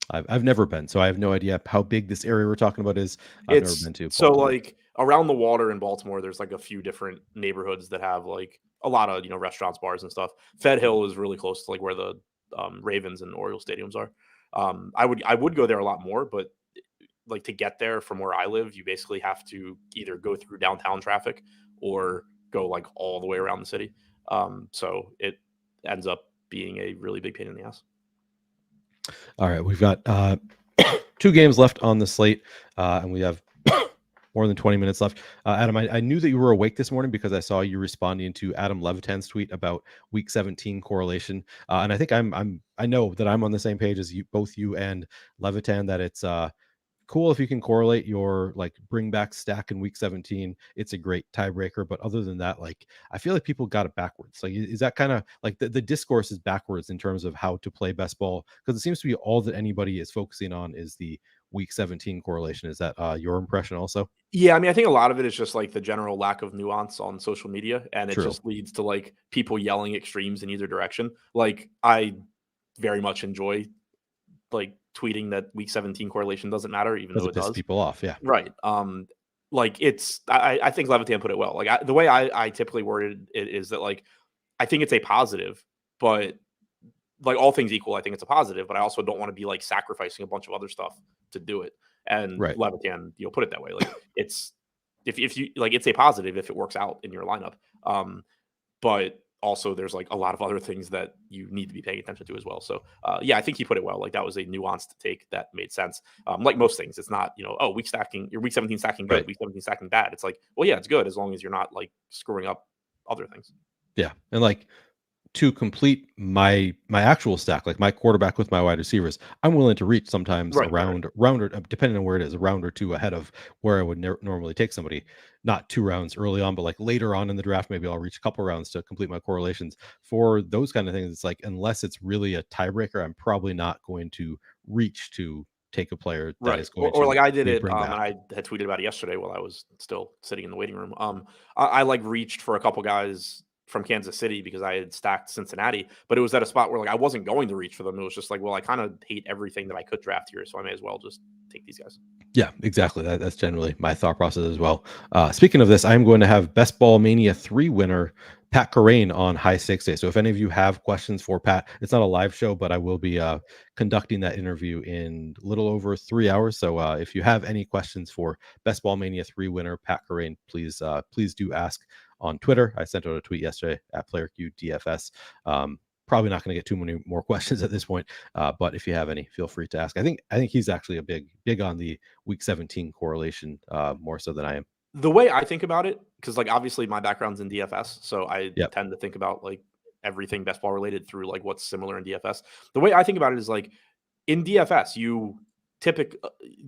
I've never been, so I have no idea how big this area we're talking about is. I've never been to. So like around the water in Baltimore, there's like a few different neighborhoods that have like a lot of restaurants, bars, and stuff. Fed Hill is really close to like where the Ravens and Orioles stadiums are. I would go there a lot more, but like to get there from where I live, you basically have to either go through downtown traffic or go like all the way around the city. So it ends up being a really big pain in the ass. All right, we've got 2 games left on the slate, and we have more than 20 minutes left. Adam, I knew that you were awake this morning because I saw you responding to Adam Levitan's tweet about Week 17 correlation, and I think I know that I'm on the same page as both you and Levitan, that it's cool if you can correlate your like bring back stack in Week 17. It's a great tiebreaker, but other than that, like I feel like people got it backwards. Like, is that kind of like the discourse is backwards in terms of how to play best ball? Because it seems to be all that anybody is focusing on is the week 17 correlation. Is that your impression also? Yeah, I mean, I think a lot of it is just like the general lack of nuance on social media, and it True. just leads to like people yelling extremes in either direction. Like, I very much enjoy like tweeting that week 17 correlation doesn't matter, even Does though it it piss does. people off? Yeah. Right. Like it's I think Levitan put it well. Like the way I typically worded it is that like I think it's a positive, but like all things equal, I think it's a positive, but I also don't want to be like sacrificing a bunch of other stuff to do it. And Right. Levitan, put it that way. Like it's if you like it's a positive if it works out in your lineup. But also there's like a lot of other things that you need to be paying attention to as well. So yeah, I think he put it well. Like that was a nuanced take that made sense. Like most things, it's not, oh, week stacking, your week 17 stacking good, Right. week 17 stacking bad. It's like, well, yeah, it's good as long as you're not like screwing up other things. Yeah. And like, to complete my actual stack, like my quarterback with my wide receivers, I'm willing to reach sometimes Right, right, right. around round or depending on where it is, a round or two ahead of where I would normally take somebody. Not 2 rounds early on, but like later on in the draft, maybe I'll reach a couple rounds to complete my correlations. For those kind of things, it's like unless it's really a tiebreaker, I'm probably not going to reach to take a player that Right. is going Or to like I did maybe it, bring and that. I had tweeted about it yesterday while I was still sitting in the waiting room. I like reached for a couple guys from Kansas City because I had stacked Cincinnati, but it was at a spot where like I wasn't going to reach for them. It was just like, well, I kind of hate everything that I could draft here, so I may as well just take these guys. Yeah, exactly. That's generally my thought process as well. Speaking of this, I'm going to have Best Ball Mania 3 winner Pat Corain on High Stakes Day. So if any of you have questions for Pat, it's not a live show, but I will be conducting that interview in a little over 3 hours. So if you have any questions for Best Ball Mania 3 winner Pat Corain, please do ask on Twitter. I sent out a tweet yesterday at PlayerQDFS. Probably not going to get too many more questions at this point, but if you have any, feel free to ask. I think he's actually a big on the week 17 correlation, more so than I am. The way I think about it, because like obviously my background's in DFS, so I Yep. tend to think about like everything best ball related through like what's similar in DFS. The way I think about it is like in DFS,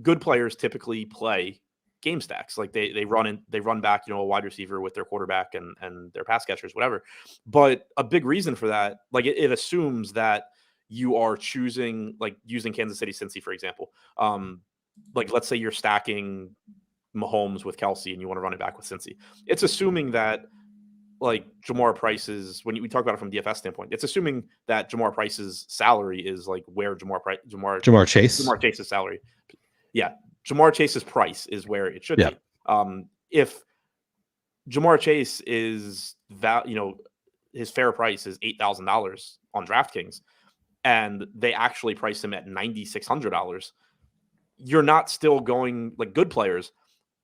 good players typically play game stacks. Like they run back, a wide receiver with their quarterback and their pass catchers, whatever. But a big reason for that, like it assumes that you are choosing like using Kansas City Cincy, for example. Like let's say you're stacking Mahomes with Kelsey and you want to run it back with Cincy. It's assuming that like Jamar Price's we talk about it from DFS standpoint, it's assuming that Jamar Price's salary is like where Jamar Chase. Jamar Chase's salary. Yeah. Jamar Chase's price is where it should Yeah. be. If Jamar Chase is his fair price is $8,000 on DraftKings and they actually price him at $9,600, you're not still going like good players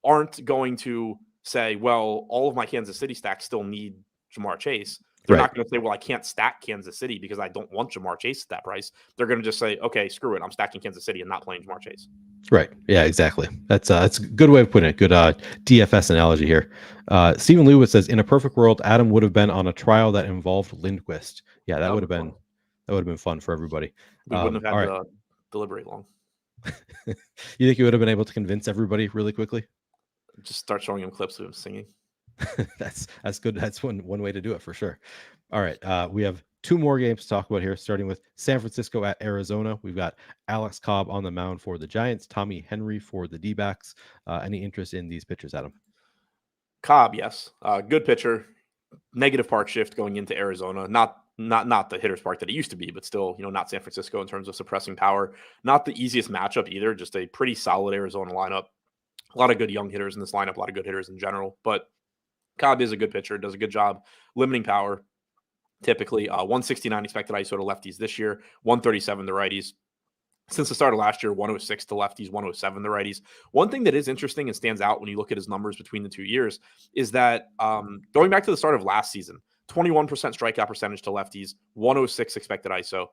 aren't going to say, well, all of my Kansas City stacks still need Jamar Chase. They're Right. not going to say, well, I can't stack Kansas City because I don't want Jamar Chase at that price. They're going to just say, okay, screw it. I'm stacking Kansas City and not playing Jamar Chase. Right. Yeah, exactly. That's a good way of putting it. Good DFS analogy here. Stephen Lewis says, in a perfect world, Adam would have been on a trial that involved Lindquist. Yeah, that would have been fun for everybody. We wouldn't have All had right. to deliberate long. You think you would have been able to convince everybody really quickly? Just start showing him clips of him singing. That's good. That's one way to do it for sure. All right. We have 2 more games to talk about here, starting with San Francisco at Arizona. We've got Alex Cobb on the mound for the Giants, Tommy Henry for the D-backs. Any interest in these pitchers, Adam? Cobb, yes. Good pitcher. Negative park shift going into Arizona. Not the hitter's park that it used to be, but still, not San Francisco in terms of suppressing power. Not the easiest matchup either. Just a pretty solid Arizona lineup. A lot of good young hitters in this lineup, a lot of good hitters in general. But Cobb is a good pitcher, does a good job limiting power. Typically, 169 expected ISO to lefties this year, 137 to righties. Since the start of last year, 106 to lefties, 107 to righties. One thing that is interesting and stands out when you look at his numbers between the 2 years is that going back to the start of last season, 21% strikeout percentage to lefties, 106 expected ISO.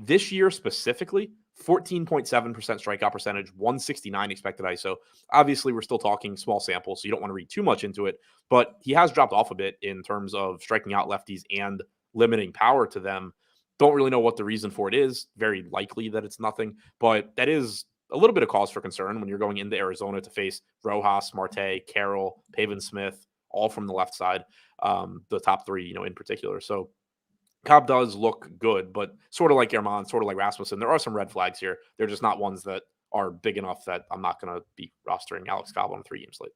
This year specifically, 14.7% strikeout percentage, 169 expected ISO. Obviously, we're still talking small samples, so you don't want to read too much into it, but he has dropped off a bit in terms of striking out lefties and limiting power to them. Don't really know what the reason for it is. Very likely that it's nothing, but that is a little bit of cause for concern when you're going into Arizona to face Rojas, Marte, Carroll, Pavin Smith, all from the left side, the top 3, in particular. So Cobb does look good, but sort of like Germán, sort of like Rasmussen, there are some red flags here. They're just not ones that are big enough that I'm not going to be rostering Alex Cobb on a 3-game slate.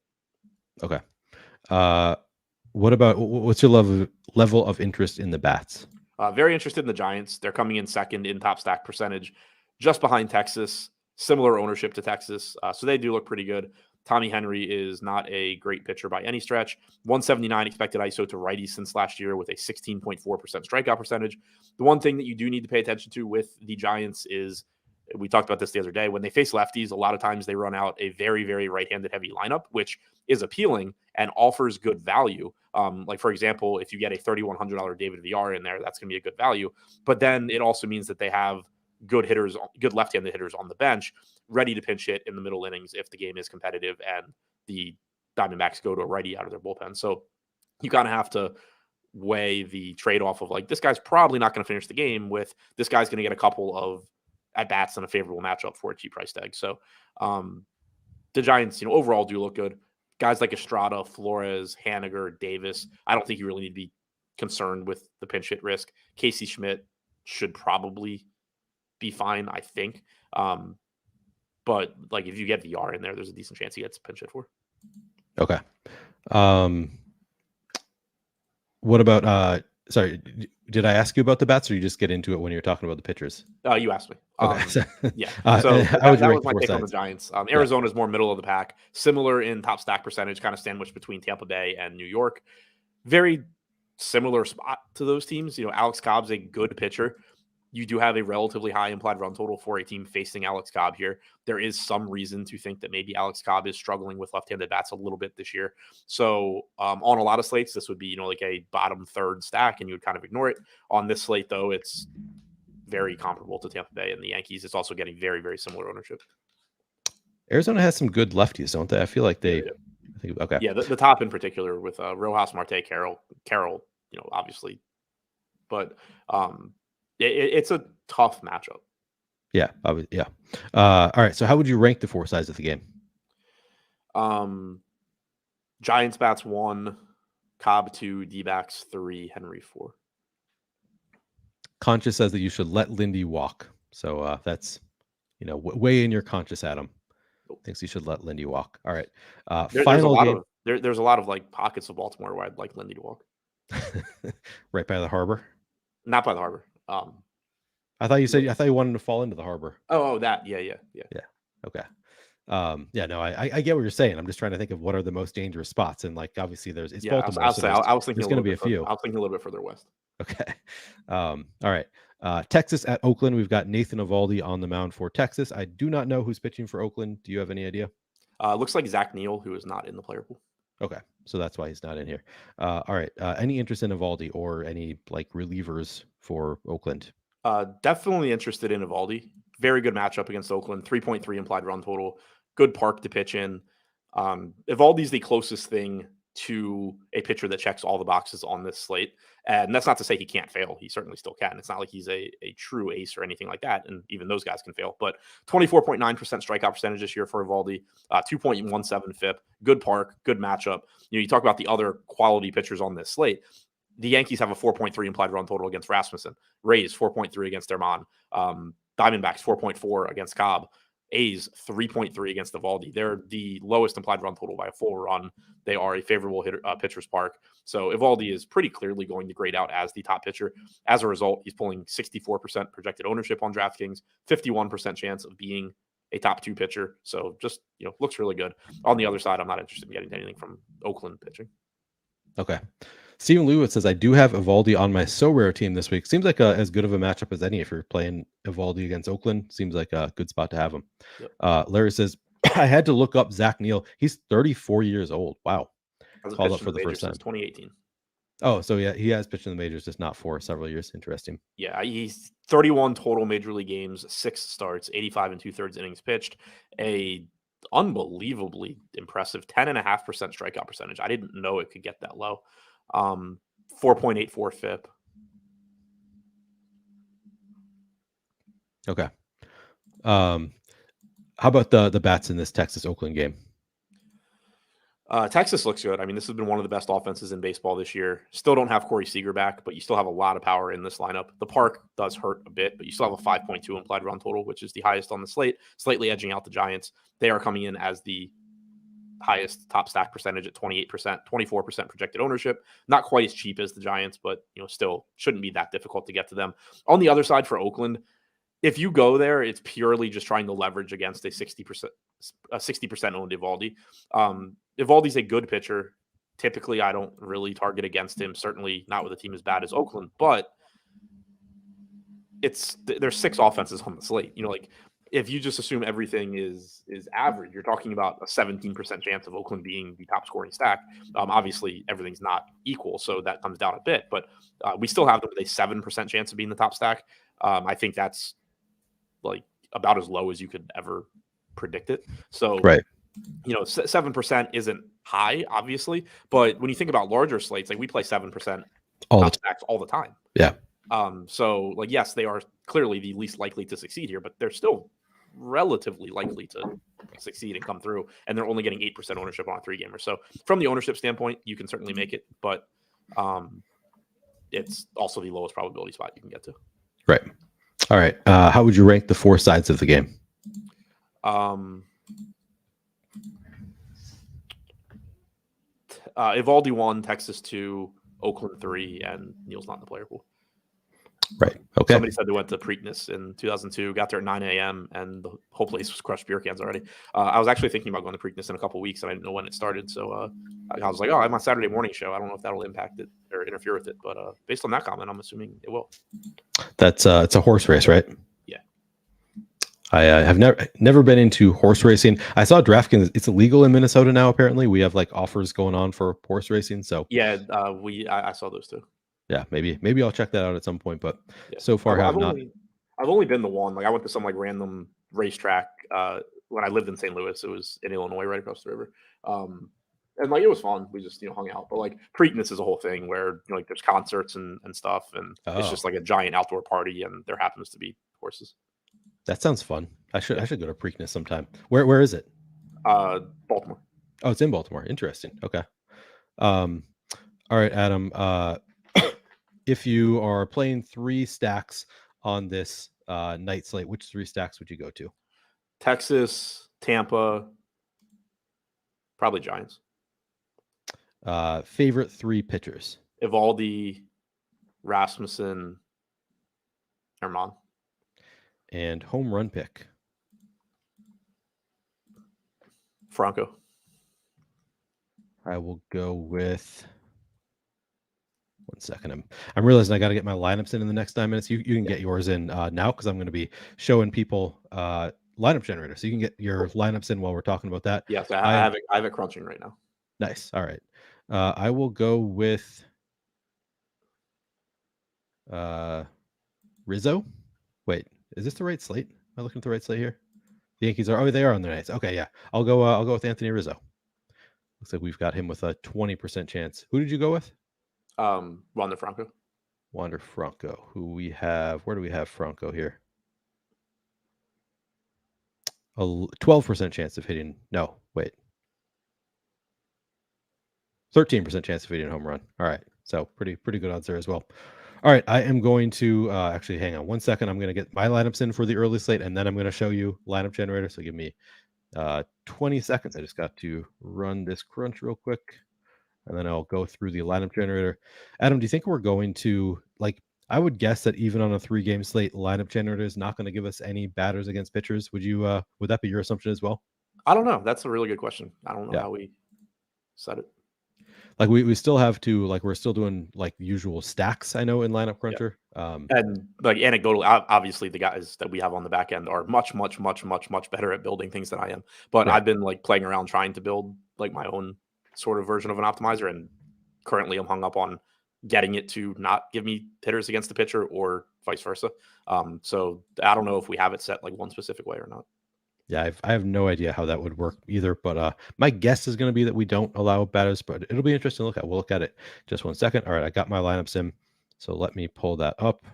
Okay. What's your level of interest in the bats? Very interested in the Giants. They're coming in second in top stack percentage, just behind Texas. Similar ownership to Texas, so they do look pretty good. Tommy Henry is not a great pitcher by any stretch. 179 expected ISO to righties since last year with a 16.4% strikeout percentage. The one thing that you do need to pay attention to with the Giants is, we talked about this the other day, when they face lefties, a lot of times they run out a very, very right-handed heavy lineup, which is appealing and offers good value. Like, for example, if you get a $3,100 David VR in there, that's going to be a good value. But then it also means that they have good hitters, good left-handed hitters on the bench, ready to pinch hit in the middle innings if the game is competitive and the Diamondbacks go to a righty out of their bullpen. So you kind of have to weigh the trade-off of, like, this guy's probably not going to finish the game with this guy's going to get a couple of at-bats in a favorable matchup for a cheap price tag. So the Giants, overall do look good. Guys like Estrada, Flores, Haniger, Davis, I don't think you really need to be concerned with the pinch hit risk. Casey Schmidt should probably be fine, I think. But like, if you get VR in there, there's a decent chance he gets pinch hit for. Okay. What about sorry, did I ask you about the bats, or you just get into it when you're talking about the pitchers? You asked me. Okay. Yeah. So that was my take on the Giants. Arizona is more middle of the pack, similar in top stack percentage, kind of sandwiched between Tampa Bay and New York. Very similar spot to those teams. Alex Cobb's a good pitcher. You do have a relatively high implied run total for a team facing Alex Cobb here. There is some reason to think that maybe Alex Cobb is struggling with left-handed bats a little bit this year. So on a lot of slates, this would be, like a bottom third stack, and you would kind of ignore it. On this slate, though, it's very comparable to Tampa Bay and the Yankees. It's also getting very, very similar ownership. Arizona has some good lefties, don't they? I feel like they. Yeah. Okay. Yeah, the top in particular with Rojas, Marte, Carroll, obviously, but it's a tough matchup. Yeah, yeah. All right. So, how would you rank the four sides of the game? Giants bats 1, Cobb 2, D-backs 3, Henry 4. Conscious says that you should let Lindy walk. So that's way in your conscious, Adam. Thinks you should let Lindy walk. All right. Final game. There's a lot of like pockets of Baltimore where I'd like Lindy to walk. Right by the harbor. Not by the harbor. I thought you wanted to fall into the harbor. Oh, that. Yeah. Okay. Yeah, no, I get what you're saying. I'm just trying to think of what are the most dangerous spots, and like obviously it's Baltimore. I was thinking there's going to be a few. I was thinking a little bit further west. Okay. All right. Texas at Oakland. We've got Nathan Eovaldi on the mound for Texas. I do not know who's pitching for Oakland. Do you have any idea? Looks like Zach Neal, who is not in the player pool. Okay, so that's why he's not in here. All right. Any interest in Eovaldi or any like relievers for Oakland? Definitely interested in Eovaldi. Very good matchup against Oakland. 3.3 implied run total. Good park to pitch in. Eovaldi's the closest thing to a pitcher that checks all the boxes on this slate. And that's not to say he can't fail. He certainly still can. It's not like he's a true ace or anything like that. And even those guys can fail. But 24.9% strikeout percentage this year for Eovaldi. 2.17 FIP. Good park. Good matchup. You talk about the other quality pitchers on this slate. The Yankees have a 4.3 implied run total against Rasmussen. Rays 4.3 against Dermon. Diamondbacks 4.4 against Cobb. A's 3.3 against Eovaldi. They're the lowest implied run total by a full run. They are a favorable pitcher's park. So Eovaldi is pretty clearly going to grade out as the top pitcher. As a result, he's pulling 64% projected ownership on DraftKings, 51% chance of being a top 2 pitcher. So just, looks really good. On the other side, I'm not interested in getting anything from Oakland pitching. Okay. Stephen Lewis says, I do have Eovaldi on my so rare team this week. Seems like as good of a matchup as any if you're playing Eovaldi against Oakland. Seems like a good spot to have him. Yep. Larry says, I had to look up Zach Neal. He's 34 years old. Wow. Called up for the first time. 2018. Oh, so yeah, he has pitched in the majors, just not for several years. Interesting. Yeah, he's 31 total major league games, 6 starts, 85 and 2/3 innings pitched. A unbelievably impressive 10.5% strikeout percentage. I didn't know it could get that low. 4.84 FIP. Okay. How about the bats in this Texas Oakland game? Texas looks good. I mean, this has been one of the best offenses in baseball this year. Still don't have Corey Seager back, but you still have a lot of power in this lineup. The park does hurt a bit, but you still have a 5.2 implied run total, which is the highest on the slate, slightly edging out the Giants. They are coming in as the highest top stack percentage at 28%, 24% projected ownership. Not quite as cheap as the Giants, but still shouldn't be that difficult to get to them. On the other side for Oakland, if you go there, it's purely just trying to leverage against a 60% owned Eovaldi. Evaldi's a good pitcher. Typically, I don't really target against him. Certainly not with a team as bad as Oakland, but there's 6 offenses on the slate. Like if you just assume everything is average, you're talking about a 17% chance of Oakland being the top scoring stack. Obviously, everything's not equal, so that comes down a bit. But we still have them with a 7% chance of being the top stack. I think that's like about as low as you could ever predict it. So, right. 7% isn't high, obviously, but when you think about larger slates, like we play 7% top stacks all the time. Yeah. So like, yes, they are clearly the least likely to succeed here, but they're still relatively likely to succeed and come through. And they're only getting 8% ownership on a 3-gamer. So from the ownership standpoint, you can certainly make it, but it's also the lowest probability spot you can get to. Right. All right. How would you rank the 4 sides of the game? Eovaldi 1, Texas 2, Oakland 3, and Neil's not in the player pool. Right. Okay. Somebody said they went to Preakness in 2002, got there at 9 a.m., and the whole place was crushed beer cans already. I was actually thinking about going to Preakness in a couple of weeks, and I didn't know when it started. So I was like, I have my Saturday morning show. I don't know if that'll impact it or interfere with it. But based on that comment, I'm assuming it will. That's it's a horse race, right? Yeah. I have never been into horse racing. I saw DraftKings. It's illegal in Minnesota now. Apparently, we have like offers going on for horse racing. So yeah, I saw those too. Yeah, maybe I'll check that out at some point. But so far, I've only been the one. Like I went to some like random racetrack when I lived in St. Louis. It was in Illinois, right across the river. And like it was fun. We just hung out. But like Preakness is a whole thing where like there's concerts and stuff, and it's just like a giant outdoor party, and there happens to be horses. That sounds fun. I should go to Preakness sometime. Where is it? Baltimore. Oh, it's in Baltimore. Interesting. Okay. All right, Adam. If you are playing 3 stacks on this night slate, which 3 stacks would you go to? Texas, Tampa, probably Giants. Favorite 3 pitchers? Eovaldi, Rasmussen, Herman. And home run pick? Franco. I will go with... One second. I'm realizing I got to get my lineups in the next 9 minutes. You can get yours in now because I'm going to be showing people lineup generator. So you can get your lineups in while we're talking about that. Yes, I have it crunching right now. Nice. All right. I will go with Rizzo. Wait, is this the right slate? Am I looking at the right slate here? The Yankees are. Oh, they are on their nights. Okay, yeah. I'll go with Anthony Rizzo. Looks like we've got him with a 20% chance. Who did you go with? Wander Franco. Wander Franco, who we have. Where do we have Franco here? A 12% chance of hitting. No, wait. 13% chance of hitting a home run. All right. So pretty good odds there as well. All right. I am going to actually hang on 1 second. I'm going to get my lineups in for the early slate, and then I'm going to show you lineup generator. So give me 20 seconds. I just got to run this crunch real quick. And then I'll go through the lineup generator. Adam, do you think we're going to, like, I would guess that even on a 3-game slate, lineup generator is not going to give us any batters against pitchers. Would that be your assumption as well? I don't know. That's a really good question. I don't know how we set it. Like we still have to, like, we're still doing like usual stacks, I know, in lineup cruncher. And like anecdotal, obviously the guys that we have on the back end are much better at building things than I am. But I've been like playing around trying to build like my own sort of version of an optimizer, and currently I'm hung up on getting it to not give me hitters against the pitcher or vice versa. So I don't know if we have it set like one specific way or not. Yeah, I have no idea how that would work either, but my guess is going to be that we don't allow batters, but it'll be interesting to look at. We'll look at it just 1 second. All right, I got my lineups in, so let me pull that up.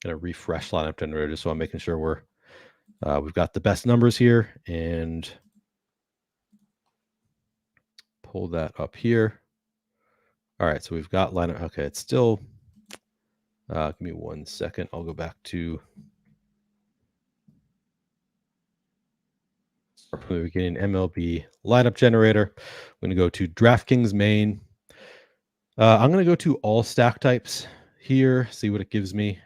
Gonna refresh lineup generator just so I'm making sure we've got the best numbers here, and pull that up here. All right, so we've got lineup. Okay, it's still. Give me 1 second. I'll go back to from the beginning. MLB lineup generator. I'm going to go to DraftKings main. I'm going to go to all stack types here. See what it gives me.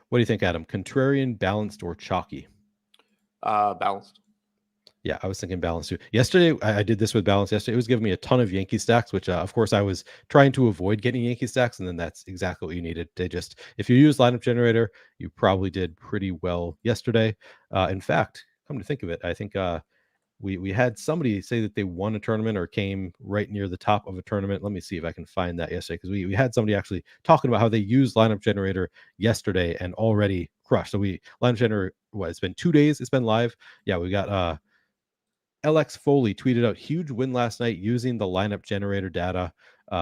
What do you think, Adam? Contrarian, balanced, or chalky? Balanced. Yeah, I was thinking balance too. Yesterday, I did this with balance. Yesterday, it was giving me a ton of Yankee stacks, which, of course, I was trying to avoid getting Yankee stacks, and then that's exactly what you needed. If you use lineup generator, you probably did pretty well yesterday. In fact, come to think of it, I think we had somebody say that they won a tournament or came right near the top of a tournament. Let me see if I can find that yesterday, because we had somebody actually talking about how they used lineup generator yesterday and already crushed. So lineup generator, it's been 2 days, it's been live. Yeah, we got LX Foley tweeted out huge win last night using the lineup generator data.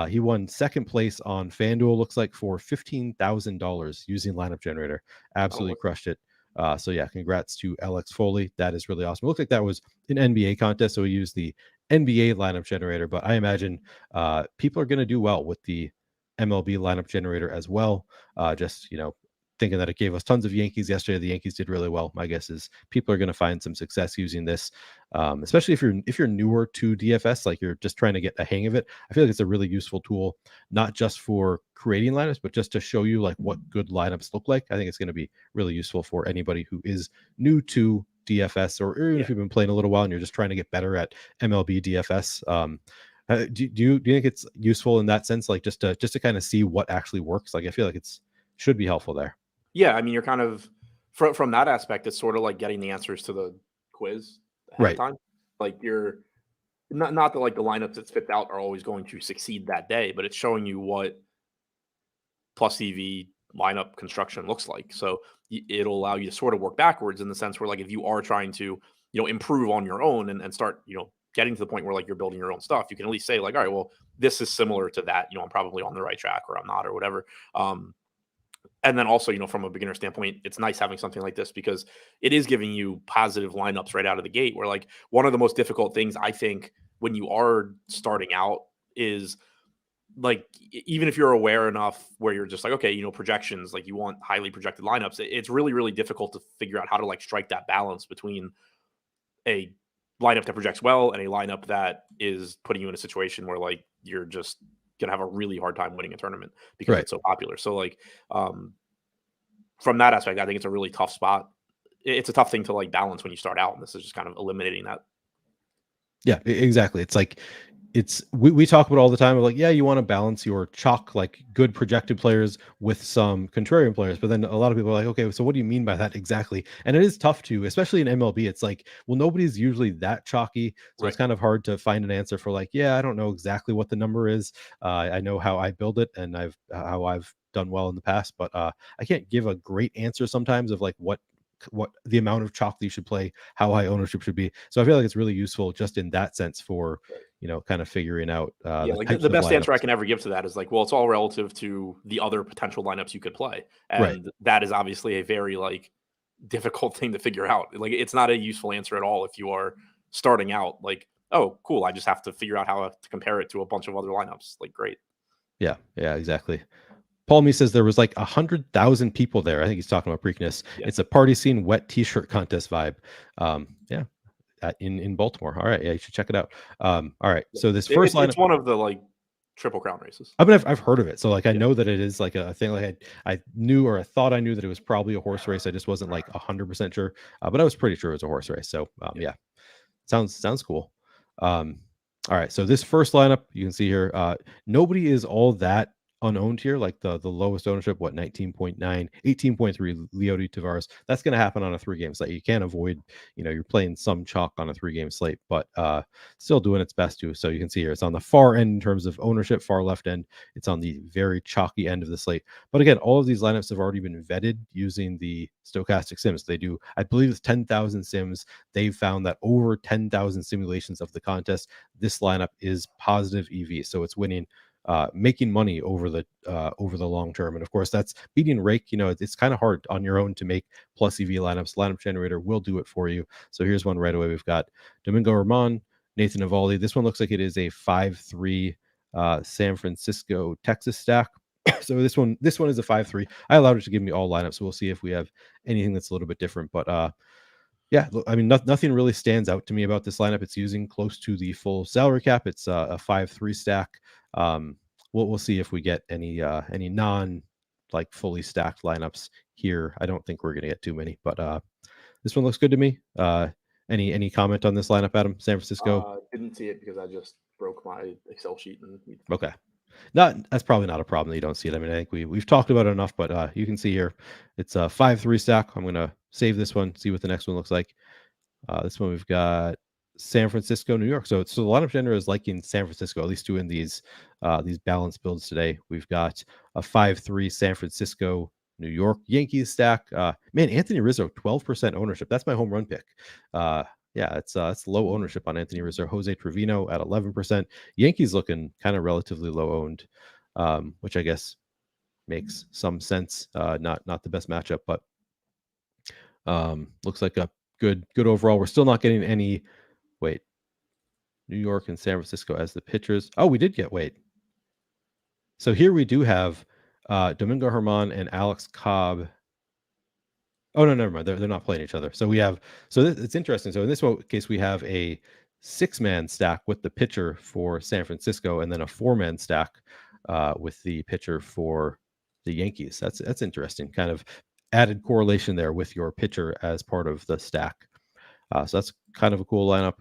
He won second place on FanDuel, looks like, for $15,000 using lineup generator. Absolutely crushed it. So yeah, congrats to LX Foley. That is really awesome. It looked like that was an NBA contest, so we used the NBA lineup generator, but I imagine people are going to do well with the MLB lineup generator as well. Just, thinking that it gave us tons of Yankees yesterday. The Yankees did really well. My guess is people are going to find some success using this, especially if you're newer to DFS, like you're just trying to get a hang of it. I feel like it's a really useful tool, not just for creating lineups, but just to show you like what good lineups look like. I think it's going to be really useful for anybody who is new to DFS, or even if you've been playing a little while and you're just trying to get better at MLB DFS. Do you think it's useful in that sense, like just to kind of see what actually works? Like I feel like should be helpful there. Yeah, I mean, you're kind of from that aspect, it's sort of like getting the answers to the quiz ahead of time. Like you're not that like the lineups that spit out are always going to succeed that day, but it's showing you what plus EV lineup construction looks like. So it'll allow you to sort of work backwards in the sense where like if you are trying to improve on your own and start getting to the point where like you're building your own stuff, you can at least say like, all right, well, this is similar to that. I'm probably on the right track or I'm not or whatever. And then also, from a beginner standpoint, it's nice having something like this because it is giving you positive lineups right out of the gate. Where like one of the most difficult things I think when you are starting out is like, even if you're aware enough where you're just like, okay, projections, like you want highly projected lineups, it's really, really difficult to figure out how to like strike that balance between a lineup that projects well and a lineup that is putting you in a situation where like you're just gonna have a really hard time winning a tournament because it's so popular. So like from that aspect, I think it's a really tough spot. It's a tough thing to like balance when you start out, and this is just kind of eliminating that. Yeah, exactly. It's like we talk about all the time. We're like, yeah, you want to balance your chalk, like good projected players with some contrarian players. But then a lot of people are like, okay, so what do you mean by that exactly? And it is tough to, especially in MLB. It's like, well, nobody's usually that chalky. So it's kind of hard to find an answer for like, yeah, I don't know exactly what the number is. I know how I build it and how I've done well in the past, but I can't give a great answer sometimes of like what the amount of chalk you should play, how high ownership should be. So I feel like it's really useful just in that sense for kind of figuring out the best answer I can ever give to that is like, well, it's all relative to the other potential lineups you could play, and that is obviously a very like difficult thing to figure out. Like it's not a useful answer at all if you are starting out like, oh cool, I just have to figure out how to compare it to a bunch of other lineups. Like great. Yeah, exactly. Paul Me says there was like 100,000 people there. I think he's talking about Preakness. Yeah. It's a party scene, wet t-shirt contest vibe. In Baltimore. All right, yeah, you should check it out. All right, so this first lineup, it's one of the like Triple Crown races. I mean, I've heard of it, so like I know that it is like a thing. Like I knew, or I thought I knew that it was probably a horse race. I just wasn't like 100% sure, but I was pretty sure it was a horse race. So yeah, sounds cool. All right, so this first lineup you can see here, nobody is all that unowned here, like the lowest ownership, 19.9, 18.3 Leody Tavares. That's going to happen on a 3-game slate. You can't avoid, you're playing some chalk on a 3-game slate, but still doing its best to. So you can see here, it's on the far end in terms of ownership, far left end. It's on the very chalky end of the slate. But again, all of these lineups have already been vetted using the Stokastic sims. They do, I believe it's 10,000 sims. They've found that over 10,000 simulations of the contest, this lineup is positive EV. So it's winning, making money over the long term. And of course, that's beating rake. It's kind of hard on your own to make plus EV lineups. Lineup generator will do it for you. So here's one right away. We've got Domingo Ramon, Nathan Eovaldi. This one looks like it is a 5-3 San Francisco Texas stack. So this one is a 5-3. I allowed it to give me all lineups, so we'll see if we have anything that's a little bit different. But yeah, I mean, nothing really stands out to me about this lineup. It's using close to the full salary cap. It's a 5-3 stack. We'll see if we get any non like fully stacked lineups here. I don't think we're gonna get too many, but this one looks good to me. Any comment on this lineup, Adam? San Francisco. Didn't see it because I just broke my Excel sheet and Okay. That's probably not a problem that you don't see it. I mean, I think we've talked about it enough, but you can see here it's a 5-3 stack. I'm gonna save this one, see what the next one looks like. This one we've got San Francisco, New York. So the lineup generator is liking San Francisco, at least doing these balanced builds today. We've got a 5-3 San Francisco, New York Yankees stack. Man, Anthony Rizzo, 12% ownership. That's my home run pick. Yeah, it's low ownership on Anthony Rizzo. Jose Trevino at 11%. Yankees looking kind of relatively low owned, which I guess makes some sense. Not the best matchup, but looks like a good overall. We're still not getting any. Wait, New York and San Francisco as the pitchers. Oh, we did get So here we do have Domingo Germán and Alex Cobb. Oh no, never mind. They're not playing each other. So we have. It's interesting. So in this case, we have a 6-man stack with the pitcher for San Francisco, and then a 4-man stack with the pitcher for the Yankees. That's interesting. Kind of added correlation there with your pitcher as part of the stack. So that's kind of a cool lineup.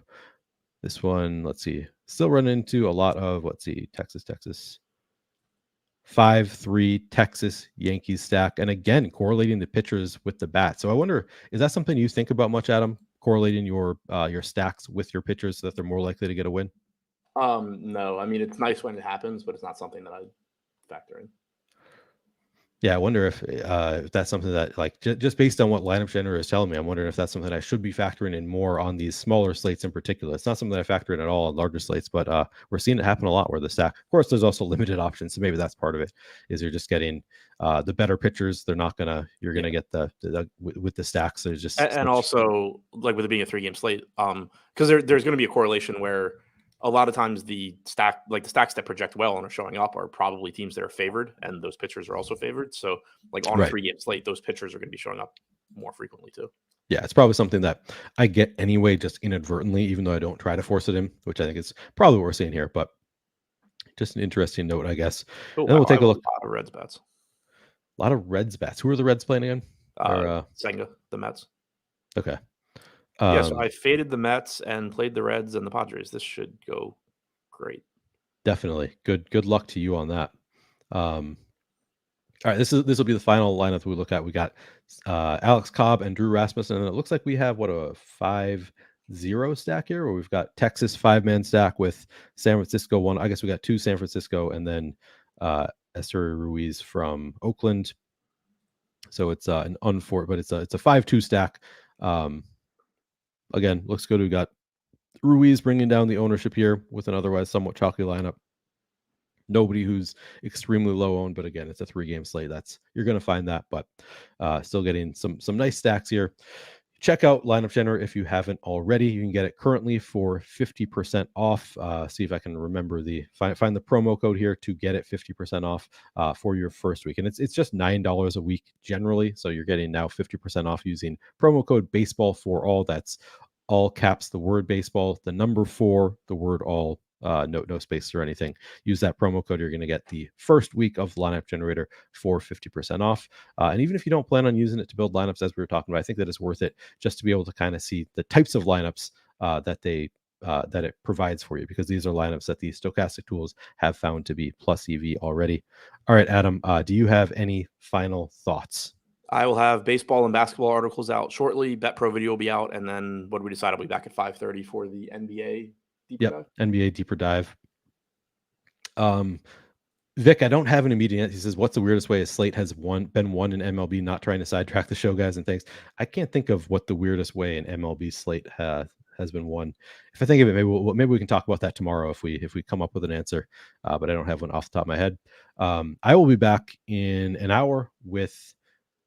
This one, let's see, still run into a lot of, Texas. 5-3 Texas Yankees stack. And again, correlating the pitchers with the bat. So I wonder, is that something you think about much, Adam? Correlating your stacks with your pitchers so that they're more likely to get a win? No, I mean, it's nice when it happens, but it's not something that I factor in. Yeah, I wonder if that's something that, like, just based on what lineup generator is telling me, I'm wondering if that's something I should be factoring in more on these smaller slates in particular. It's not something that I factor in at all on larger slates, but we're seeing it happen a lot where the stack. Of course, there's also limited options, so maybe that's part of it. Is you're just getting the better pitchers. You're gonna get the with the stacks. There's just and also like with it being a 3-game slate, because there's going to be a correlation where a lot of times the stacks that project well and are showing up are probably teams that are favored, and those pitchers are also favored. So like on a 3-game slate, those pitchers are going to be showing up more frequently too. Yeah, it's probably something that I get anyway, just inadvertently, even though I don't try to force it in, which I think is probably what we're seeing here. But just an interesting note, I guess. Oh, and we'll take a look. A lot of Reds bats. A lot of Reds bats. Who are the Reds playing again? Senga, the Mets. Okay. So I faded the Mets and played the Reds and the Padres. This should go great. Definitely. Good luck to you on that. All right, this will be the final lineup that we look at. We got Alex Cobb and Drew Rasmussen, and it looks like we have a 5-0 stack here, where we've got Texas 5-man stack with San Francisco 1. I guess we got 2 San Francisco, and then Esteury Ruiz from Oakland. So it's an unfort, but it's a 5-2 stack. Again, looks good. We got Ruiz bringing down the ownership here with an otherwise somewhat chalky lineup. Nobody who's extremely low owned, but again, it's a 3-game slate. You're going to find that, but still getting some nice stacks here. Check out Lineup Generator if you haven't already. You can get it currently for 50% off. See if I can remember find the promo code here to get it 50% off for your first week. And it's just $9 a week generally. So you're getting now 50% off using promo code baseball for all. That's all caps, the word baseball, the number 4, the word all. No space or anything. Use that promo code. You're going to get the first week of Lineup Generator for 50% off. And even if you don't plan on using it to build lineups, as we were talking about, I think that it's worth it just to be able to kind of see the types of lineups that it provides for you, because these are lineups that the Stokastic tools have found to be plus EV already. All right, Adam, do you have any final thoughts? I will have baseball and basketball articles out shortly. Bet Pro video will be out, and then what we decide, I'll be back at 5:30 for the NBA. NBA deeper dive. Vic, I don't have an immediate. He says, "What's the weirdest way a slate has been won in MLB?" Not trying to sidetrack the show, guys, and thanks. I can't think of what the weirdest way an MLB slate has been won. If I think of it, maybe we can talk about that tomorrow if we come up with an answer. But I don't have one off the top of my head. I will be back in an hour with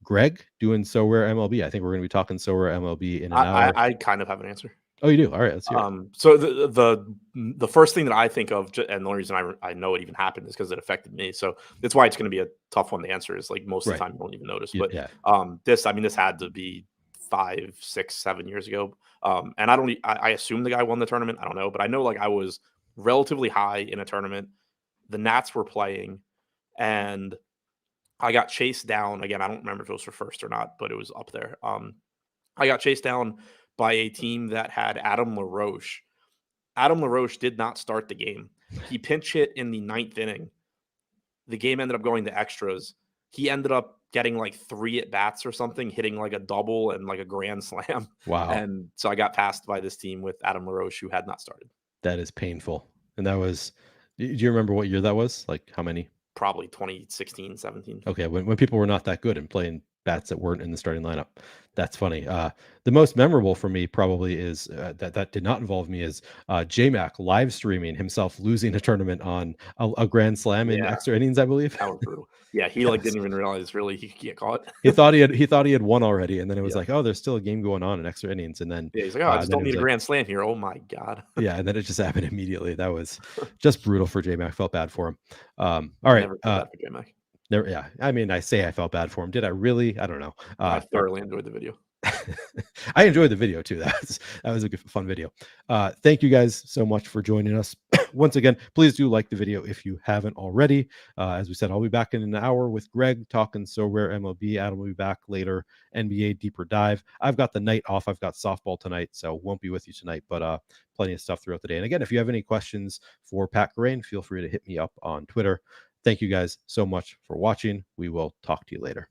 Greg doing So Rare MLB. I think we're going to be talking So Rare MLB in an hour. I kind of have an answer. Oh, you do? All right, let's hear it. So the first thing that I think of, and the only reason I know it even happened is because it affected me. So that's why it's going to be a tough one to answer. Is like most of the Right. time you won't even notice. Yeah. But Yeah. this had to be 5, 6, 7 years ago. And I assume the guy won the tournament. I don't know, but I know like I was relatively high in a tournament. The Nats were playing, and I got chased down again. I don't remember if it was for first or not, but it was up there. I got chased down by a team that had Adam LaRoche. Adam LaRoche did not start the game. He pinch hit in the ninth inning. The game ended up going to extras. He ended up getting like 3 at bats or something, hitting like a double and like a grand slam. Wow. And so I got passed by this team with Adam LaRoche, who had not started. That is painful. And that was, do you remember what year that was? Like how many? Probably 2016, 17. Okay, when people were not that good and playing bats that weren't in the starting lineup. That's funny. The most memorable for me probably is that did not involve me is J-Mac live streaming himself losing a tournament on a grand slam in Yeah, extra innings, I believe. that was brutal. Yeah, he like Yes. didn't even realize really he could get caught. He thought he had won already, and then it was Yeah. like, oh, there's still a game going on in extra innings, and then Yeah, he's like, "Oh, I just then don't it need was a like, grand slam here." Oh my god. yeah, and then it just happened immediately. That was just brutal for J-Mac. Felt bad for him. All right. Never feel bad for J-Mac. Never, yeah. I mean, I say I felt bad for him. Did I really? I don't know. I All thoroughly enjoyed the video. I enjoyed the video too. That was a good, fun video. Thank you guys so much for joining us. Once again, please do like the video if you haven't already. As we said, I'll be back in an hour with Greg talking So Rare MLB. Adam will be back later. NBA deeper dive. I've got the night off. I've got softball tonight, so won't be with you tonight, but plenty of stuff throughout the day. And again, if you have any questions for Pat Garain, feel free to hit me up on Twitter. Thank you guys so much for watching. We will talk to you later.